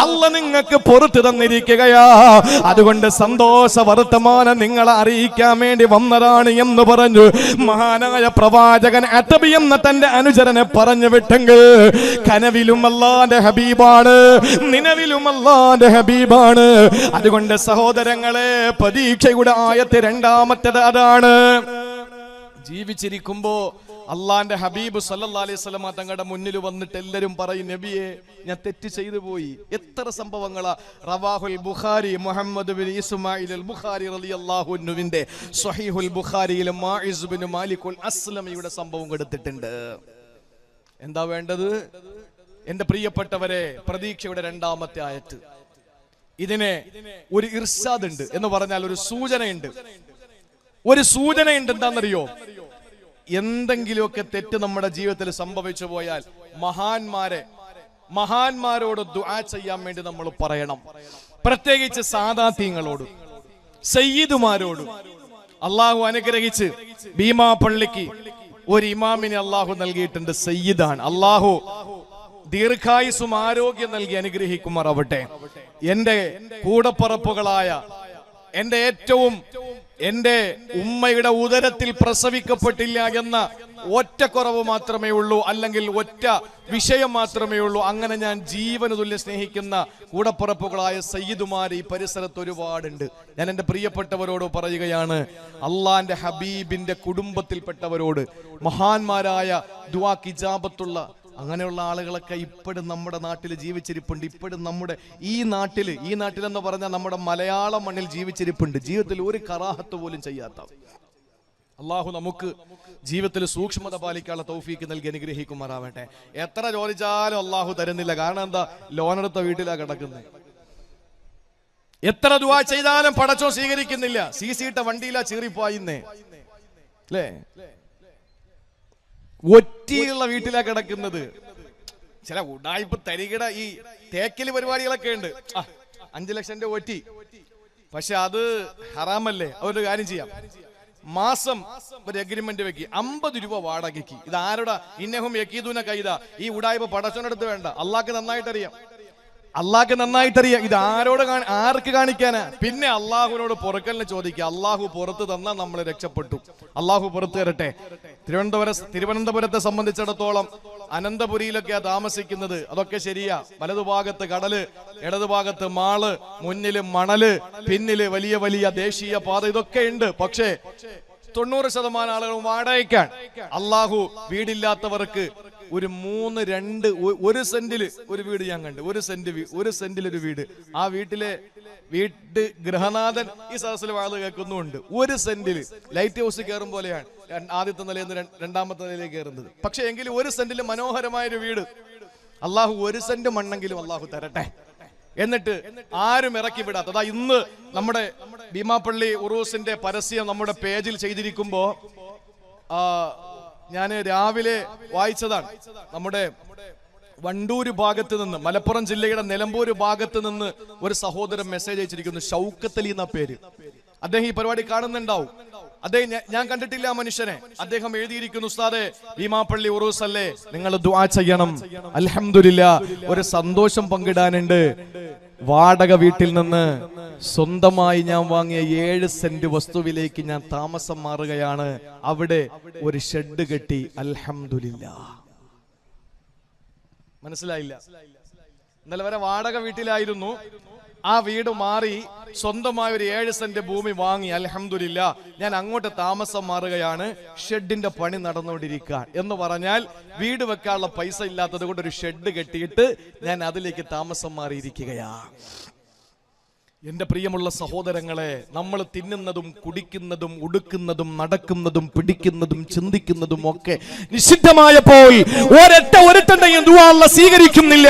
Speaker 1: അല്ലാഹ് നിങ്ങൾക്ക് പുറത്തു തന്നിരിക്കുകയാ. അതുകൊണ്ട് അതുകൊണ്ട് സന്തോഷ വർത്തമാനം നിങ്ങളെ അറിയിക്കാൻ വേണ്ടി വന്നതാണ് എന്ന് പറഞ്ഞു മഹാനായ പ്രവാചകൻ അത്തബി എന്ന തന്റെ അനുചരനെ പറഞ്ഞു വിട്ടെങ്കിൽ കനവിലും അല്ലാഹുവിന്റെ ഹബീബാണ്, നിലവിലും അല്ലാഹുവിന്റെ ഹബീബാണ്. അതുകൊണ്ട് സഹോദരങ്ങളെ, പ്രതീക്ഷയുടെ ആയത്ത് രണ്ടാമത്തേത് അതാണ്. ജീവിച്ചിരിക്കുമ്പോ അള്ളാന്റെ ഹബീബ് സല്ലല്ലാഹു അലൈഹി വസല്ലം തങ്ങളുടെ മുന്നിൽ വന്നിട്ട് എല്ലാവരും പറയും, നബിയെ ഞാൻ തെറ്റ് ചെയ്തു പോയി. എത്ര സംഭവങ്ങളാ. റവാഹുൽ ബുഖാരി മുഹമ്മദ് ബിൻ ഇസ്മായിൽ അൽ ബുഖാരി റളിയല്ലാഹു അൻഹുവിന്റെ സ്വഹീഹുൽ ബുഖാരിയിൽ മാഇസ് ബിൻ മാലിക്കുൽ അസ്ലമിയുടെ സംഭവം എടുത്തിട്ടുണ്ട്. എന്താ വേണ്ടത്? എന്റെ പ്രിയപ്പെട്ടവരെ, പ്രതീക്ഷയുടെ രണ്ടാമത്തെ ആയത്ത്. ഇതിനെ ഒരു ഇർസാദ് ഉണ്ട് എന്ന് പറഞ്ഞാൽ ഒരു സൂചനയുണ്ട്. ഒരു സൂചനയുണ്ട്. എന്താണെന്നറിയോ? എന്തെങ്കിലുമൊക്കെ തെറ്റ് നമ്മുടെ ജീവിതത്തിൽ സംഭവിച്ചു പോയാൽ മഹാന്മാരോട് ദുആ ചെയ്യാൻ വേണ്ടി നമ്മൾ പറയണം. പ്രത്യേകിച്ച് സാദാത്യങ്ങളോട്, സയ്യിദുമാരോട്. അള്ളാഹു അനുഗ്രഹിച്ച് ഭീമാ പള്ളിക്ക് ഒരു ഇമാമിനെ അള്ളാഹു നൽകിയിട്ടുണ്ട്. സയ്യിദാണ്. അള്ളാഹു ദീർഘായുസ്സും ആരോഗ്യം നൽകി അനുഗ്രഹിക്കുമാറാവട്ടെ. എന്റെ കൂടപ്പറപ്പുകളായ എന്റെ ഉമ്മയുടെ ഉദരത്തിൽ പ്രസവിക്കപ്പെട്ടില്ല എന്ന ഒറ്റ കുറവ് മാത്രമേ ഉള്ളൂ, അല്ലെങ്കിൽ ഒറ്റ വിഷയം മാത്രമേ ഉള്ളൂ. അങ്ങനെ ഞാൻ ജീവന് തുല്യം സ്നേഹിക്കുന്ന കൂടപ്പുറപ്പുകളായ സയ്യിദുമാർ ഈ പരിസരത്ത് ഒരുപാടുണ്ട്. ഞാൻ എൻ്റെ പ്രിയപ്പെട്ടവരോട് പറയുകയാണ്, അള്ളാന്റെ ഹബീബിന്റെ കുടുംബത്തിൽപ്പെട്ടവരോട്, മഹാന്മാരായ ദുആക്ക് ഇജാബത്തുള്ള അങ്ങനെയുള്ള ആളുകളൊക്കെ ഇപ്പോഴും നമ്മുടെ നാട്ടിൽ ജീവിച്ചിരിപ്പുണ്ട്. ഇപ്പോഴും നമ്മുടെ ഈ നാട്ടിൽ എന്ന് പറഞ്ഞാൽ നമ്മുടെ മലയാളം മണ്ണിൽ ജീവിച്ചിരിപ്പുണ്ട്. ജീവിതത്തിൽ ഒരു കറാഹത്ത് പോലും ചെയ്യാത്ത അള്ളാഹു നമുക്ക് ജീവിതത്തിൽ സൂക്ഷ്മത പാലിക്കാനുള്ള തൗഫീക്ക് നൽകി അനുഗ്രഹിക്കുമാറാവട്ടെ. എത്ര ചോദിച്ചാലും അള്ളാഹു തരുന്നില്ല. കാരണം എന്താ? ലോണെടുത്ത വീട്ടിലാ കിടക്കുന്നത്. എത്ര ദുആ ചെയ്താലും പടച്ചോൻ സ്വീകരിക്കുന്നില്ല. സീസിയിട്ട വണ്ടിയിലാ ചീറിപ്പായിന്നേ, അല്ലേ? ഒറ്റിയുള്ള വീട്ടിലാ കിടക്കുന്നത്. ചില ഉടായ്പ തരികിട ഈ തേക്കല് പരിപാടികളൊക്കെ ഉണ്ട്. 5 ലക്ഷം രൂപ ഒറ്റി. പക്ഷെ അത് ഹറാമല്ലേ? അതൊരു കാര്യം ചെയ്യാം, മാസം ഒരു എഗ്രിമെന്റ് വെക്കി 50 രൂപ വാടകയ്ക്ക്. ഇത് ആരുടെ? ഇന്നഹും യക്കീദൂന കൈദ. ഈ ഉടായ്പ പടച്ചോനടുത്ത് വേണ്ട. അള്ളാഹ്ക്ക് നന്നായിട്ടറിയാം. ഇത് ആർക്ക് കാണിക്കാനാ? പിന്നെ അള്ളാഹുവിനോട് പൊറുക്കലിനെ ചോദിക്കുക. അള്ളാഹു പുറത്ത് തന്നാൽ നമ്മൾ രക്ഷപ്പെട്ടു. അള്ളാഹു പുറത്തു തരട്ടെ. തിരുവനന്തപുരത്തെ സംബന്ധിച്ചിടത്തോളം അനന്തപുരിയിലൊക്കെയാ താമസിക്കുന്നത്. അതൊക്കെ ശരിയാ. വലതുഭാഗത്ത് കടല്, ഇടതുഭാഗത്ത് മാള്, മുന്നില് മണല്, പിന്നില് വലിയ വലിയ ദേശീയ പാത, ഇതൊക്കെ ഉണ്ട്. പക്ഷേ 90% ആളുകളും വാടകയ്ക്കാണ്. അള്ളാഹു വീടില്ലാത്തവർക്ക് ഒരു 1 സെന്റില് ഒരു വീട് ഞാൻ കണ്ട്. 1 സെന്റിൽ ഒരു വീട്. ആ വീട്ട് ഗൃഹനാഥൻ ഈ സദസ്സിൽ വാഴ കേൾക്കുന്നുണ്ട്. 1 സെന്റില് ലൈറ്റ് ഹൗസ് കയറും പോലെയാണ് ആദ്യത്തെ നിലയിൽ നിന്ന് രണ്ടാമത്തെ നിലയിലേക്ക് കയറുന്നത്. പക്ഷെ എങ്കിലും 1 സെന്റില് മനോഹരമായൊരു വീട്. അള്ളാഹു 1 സെന്റ് മണ്ണെങ്കിലും അള്ളാഹു തരട്ടെ. എന്നിട്ട് ആരും ഇറക്കി വിടാത്ത. അതാ ഇന്ന് നമ്മുടെ ഭീമാപ്പള്ളി ഉറൂസിന്റെ പരസ്യം നമ്മുടെ പേജിൽ ചെയ്തിരിക്കുമ്പോ ഞാൻ രാവിലെ വായിച്ചതാണ്. നമ്മുടെ വണ്ടൂര് ഭാഗത്ത് നിന്ന്, മലപ്പുറം ജില്ലയുടെ നിലമ്പൂര് ഭാഗത്ത് നിന്ന് ഒരു സഹോദരൻ മെസ്സേജ് അയച്ചിരിക്കുന്നു. ഷൗക്കത്ത് അലി എന്ന പേര്. അദ്ദേഹം ഈ പരിപാടി കാണുന്നുണ്ടാവും. അദ്ദേഹം, ഞാൻ കണ്ടിട്ടില്ല ആ മനുഷ്യനെ. അദ്ദേഹം എഴുതിയിരിക്കുന്നു, ഉസ്താദേ ഭീമാപ്പള്ളി ഉറൂസ് അല്ലേ, നിങ്ങൾ ദുആ ചെയ്യണം. അൽഹംദുലില്ലാ, ഒരു സന്തോഷം പങ്കിടാനുണ്ട്. വാടക വീട്ടിൽ നിന്ന് സ്വന്തമായി ഞാൻ വാങ്ങിയ 7 സെന്റ് വസ്തുവിലേക്ക് ഞാൻ താമസം മാറുകയാണ്. അവിടെ ഒരു ഷെഡ് കെട്ടി. അൽഹംദുലില്ലാ. മനസ്സിലായില്ല? ഇന്നലെ വരെ വാടക വീട്ടിലായിരുന്നു. ആ വീട് മാറി സ്വന്തമായ ഒരു 7 സെന്റ് ഭൂമി വാങ്ങി. അൽഹംദുലില്ലാ, ഞാൻ അങ്ങോട്ട് താമസം മാറുകയാണ്. ഷെഡിന്റെ പണി നടന്നുകൊണ്ടിരിക്കുക. എന്ന് പറഞ്ഞാൽ വീട് വെക്കാനുള്ള പൈസ ഇല്ലാത്തത് കൊണ്ട് ഒരു ഷെഡ് കെട്ടിയിട്ട് ഞാൻ അതിലേക്ക് താമസം മാറിയിരിക്കുകയാണ്. എന്റെ പ്രിയമുള്ള സഹോദരങ്ങളെ, നമ്മൾ തിന്നുന്നതും കുടിക്കുന്നതും ഉടുക്കുന്നതും നടക്കുന്നതും പിടിക്കുന്നതും ചിന്തിക്കുന്നതും ഒക്കെ നിഷിദ്ധമായപ്പോൾ ഒരുത്തന്റെയും ദുആ അല്ലാഹു സ്വീകരിക്കുന്നില്ല.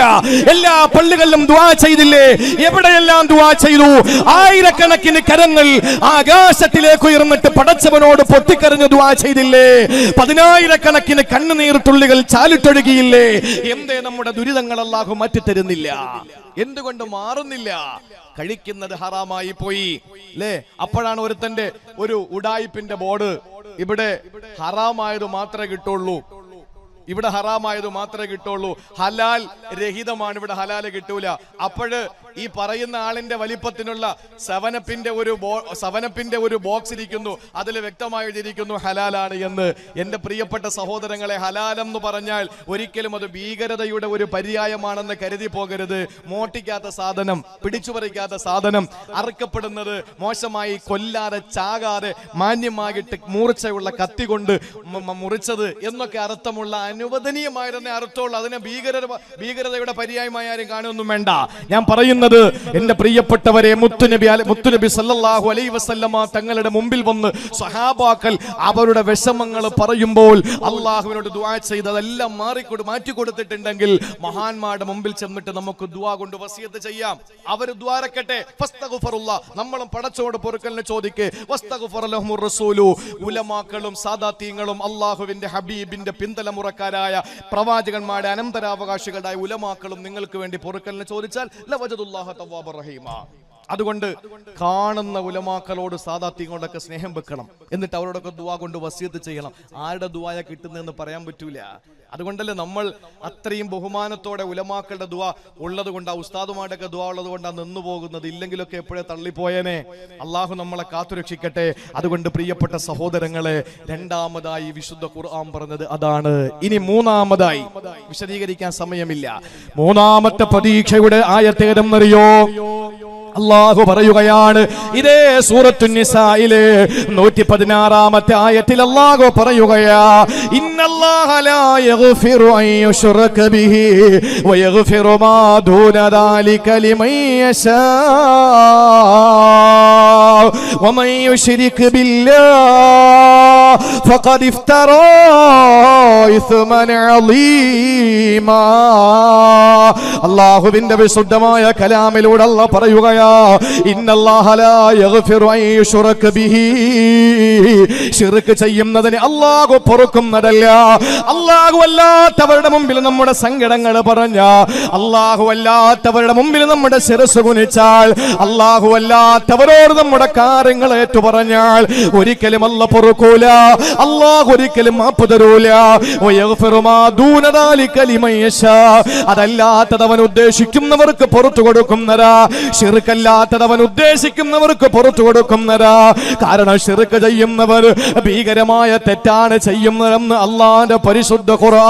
Speaker 1: എല്ലാ പള്ളികളിലും ദുആ ചെയ്തില്ലേ? എവിടെയെല്ലാം ദുആ ചെയ്തു? ആയിരക്കണക്കിന് കരങ്ങൾ ആകാശത്തിലേക്ക് ഉയർന്നിട്ട് പടച്ചവനോട് പൊട്ടിക്കരഞ്ഞ് ദുആ ചെയ്തില്ലേ? 10,000-കണക്കിന് കണ്ണുനീർ തുള്ളികൾ ചാലിട്ടൊഴുകിയില്ലേ? എന്തേ നമ്മുടെ ദുരിതങ്ങൾ അല്ലാഹു മാറ്റിത്തരുന്നില്ല? എന്തുകൊണ്ട് മാറുന്നില്ല? കഴിക്കുന്നത് ഹറാമായി പോയി അല്ലേ? അപ്പോഴാണ് ഒരുത്തന്റെ ഒരു ഉഡായിപ്പിന്റെ ബോർഡ്, ഇവിടെ ഹറാമായത് മാത്രമേ കിട്ടുള്ളൂ. ഇവിടെ ഹറാമായത് മാത്രമേ കിട്ടുള്ളൂ, ഹലാൽ രഹിതമാണ് ഇവിടെ ഹലാല് കിട്ടൂല. അപ്പോഴ് ഈ പറയുന്ന ആളിന്റെ വലിപ്പത്തിനുള്ള സവനപ്പിന്റെ ഒരു ബോക്സ് ഇരിക്കുന്നു, അതിൽ വ്യക്തമായി എഴുതിയിരിക്കുന്നു ഹലാലാണ് എന്ന്. എന്റെ പ്രിയപ്പെട്ട സഹോദരങ്ങളെ, ഹലാലെന്ന് പറഞ്ഞാൽ ഒരിക്കലും അത് ഭീകരതയുടെ ഒരു പര്യായമാണെന്ന് കരുതി പോകരുത്. മോട്ടിക്കാത്ത സാധനം, പിടിച്ചുപറിക്കാത്ത സാധനം, അറുക്കപ്പെടുന്നത് മോശമായി കൊല്ലാതെ ചാകാതെ മാന്യമായിട്ട് മൂർച്ചയുള്ള കത്തി കൊണ്ട് മുറിച്ചത് എന്നൊക്കെ അർത്ഥമുള്ള അനുവദനീയമായിരുന്ന അർത്ഥമുള്ള അതിനെ ഭീകരതയുടെ പര്യായമായി ആരും കാണുമൊന്നും വേണ്ട. ഞാൻ പറയുന്നത് എന്റെ പ്രിയപ്പെട്ടവരെ, മുത്തുനബി സല്ലല്ലാഹു അലൈഹി വസല്ലമ തങ്ങളുടെ മുമ്പിൽ വന്ന് സ്വഹാബാക്കൾ അവരുടെ വിഷമങ്ങൾ പറയുമ്പോൾ അള്ളാഹുവിനോട് ദുആ ചെയ്ത് അതെല്ലാം മാറ്റിക്കൊടുത്തിട്ടുണ്ടെങ്കിൽ മഹാന്മാരുടെ മുമ്പിൽ ചെന്നിട്ട് നമുക്ക് ദുആ കൊണ്ട് വസിയത്ത് ചെയ്യാം. അവർ ദ്വാരക്കട്ടെ, ഫസ്തഗ്ഫിറുല്ലാഹ്, നമ്മളും പടച്ചോട് പൊറുക്കലിനെ ചോദിക്ക്. വസ്തഗ്ഫറ ലഹുർ റസൂലു, ഉലമാക്കളും സാദാത്യങ്ങളും അള്ളാഹുവിന്റെ ഹബീബിന്റെ പിന്തലമുറക്കാരായ പ്രവാചകന്മാരുടെ അനന്തരാവകാശികളായ ഉലമാക്കളും നിങ്ങൾക്ക് വേണ്ടി പൊറുക്കലിനെ ചോദിച്ചാൽ ലവജദുല്ലാഹ തവ്വാബർ റഹീമ. അതുകൊണ്ട് കാണുന്ന ഉലമാക്കളോട് സാദാത്യങ്ങളോടൊക്കെ സ്നേഹം വെക്കണം, എന്നിട്ട് അവരോടൊക്കെ ദുആ കൊണ്ട് വസിയത്ത് ചെയ്യണം. ആരുടെ ദുആയ കിട്ടുന്നതെന്ന് പറയാൻ പറ്റൂല. അതുകൊണ്ടല്ലേ നമ്മൾ അത്രയും ബഹുമാനത്തോടെ ഉലമാക്കളുടെ ദുആ ഉള്ളത് കൊണ്ട്, ആ ഉസ്താദുമാരുടെയൊക്കെ ദുആ ഉള്ളത് കൊണ്ടാണ് നിന്നു പോകുന്നത്. ഇല്ലെങ്കിലൊക്കെ എപ്പോഴേ തള്ളിപ്പോയനെ. അള്ളാഹു നമ്മളെ കാത്തുരക്ഷിക്കട്ടെ. അതുകൊണ്ട് പ്രിയപ്പെട്ട സഹോദരങ്ങളെ, രണ്ടാമതായി വിശുദ്ധ ഖുർആൻ പറഞ്ഞത് അതാണ്. ഇനി മൂന്നാമതായി വിശദീകരിക്കാൻ സമയമില്ല. മൂന്നാമത്തെ പ്രതീക്ഷയുടെ ആയത്തേതെന്നറിയോ? അല്ലാഹു പറയുകയാണ്, ഇതേ സൂറത്തുൻ നിസായിലെ 116-ാമത്തെ ആയത്തിൽ അല്ലാഹു പറയുകയാ, ഇന്നല്ലാഹ ലാ യഗ്ഫിറു അൻ യുശ്റക ബിഹി വയഗ്ഫിറു മാ ദൂന ദാലിക ലിമൻ യശാ വമൻ യുശ്രിക് ബില്ലാഹി ഫഖദ് ഇഫ്തറാ ഇസ്മൻ അളീമാ. അല്ലാഹുവിന്റെ വിശുദ്ധമായ കലാമിലൂടെ അല്ലാഹു പറയുകയാ, ഇന്നല്ലാഹ ലാ യഗ്ഫിറു അൻ യുശ്റക ബിഹി, ശിർക്ക് ചെയ്യുന്നതിന് അല്ലാഹു പൊറുക്കുന്നതല്ല. അല്ലാഹു അല്ലാത്തവരുടെ മുമ്പിൽ നമ്മുടെ സങ്കടങ്ങൾ പറഞ്ഞ, അല്ലാഹു അല്ലാത്തവരുടെ മുമ്പിൽ നമ്മുടെ ശിരസ് കുനിച്ചാൽ, അല്ലാഹു അല്ലാത്തവരോട് നമ്മുടെ കാര്യങ്ങൾ ഏറ്റു പറഞ്ഞാൽ ഒരിക്കലും അല്ലാഹു പൊറുക്കൂല. അല്ലാഹു ഒരിക്കലും മാപ്പ് തരൂല. വയഗ്ഫിറു മാ ദൂന ദാലിക ലിമൻ യശാ, അതല്ലാത്തത് അവൻ ഉദ്ദേശിക്കുന്നവർക്ക് പുറത്തു കൊടുക്കുന്നതാ. ശിർക്കല്ലാത്തത് അവൻ ഉദ്ദേശിക്കുന്നവർക്ക് പുറത്തു കൊടുക്കുന്നതാ. കാരണം ശിർക്ക് ചെയ്യുന്നവർ ഭീകരമായ തെറ്റാണ് ചെയ്യുന്നതെന്ന് അല്ലാഹുവിന്റെ പരിശുദ്ധ ഖുർആൻ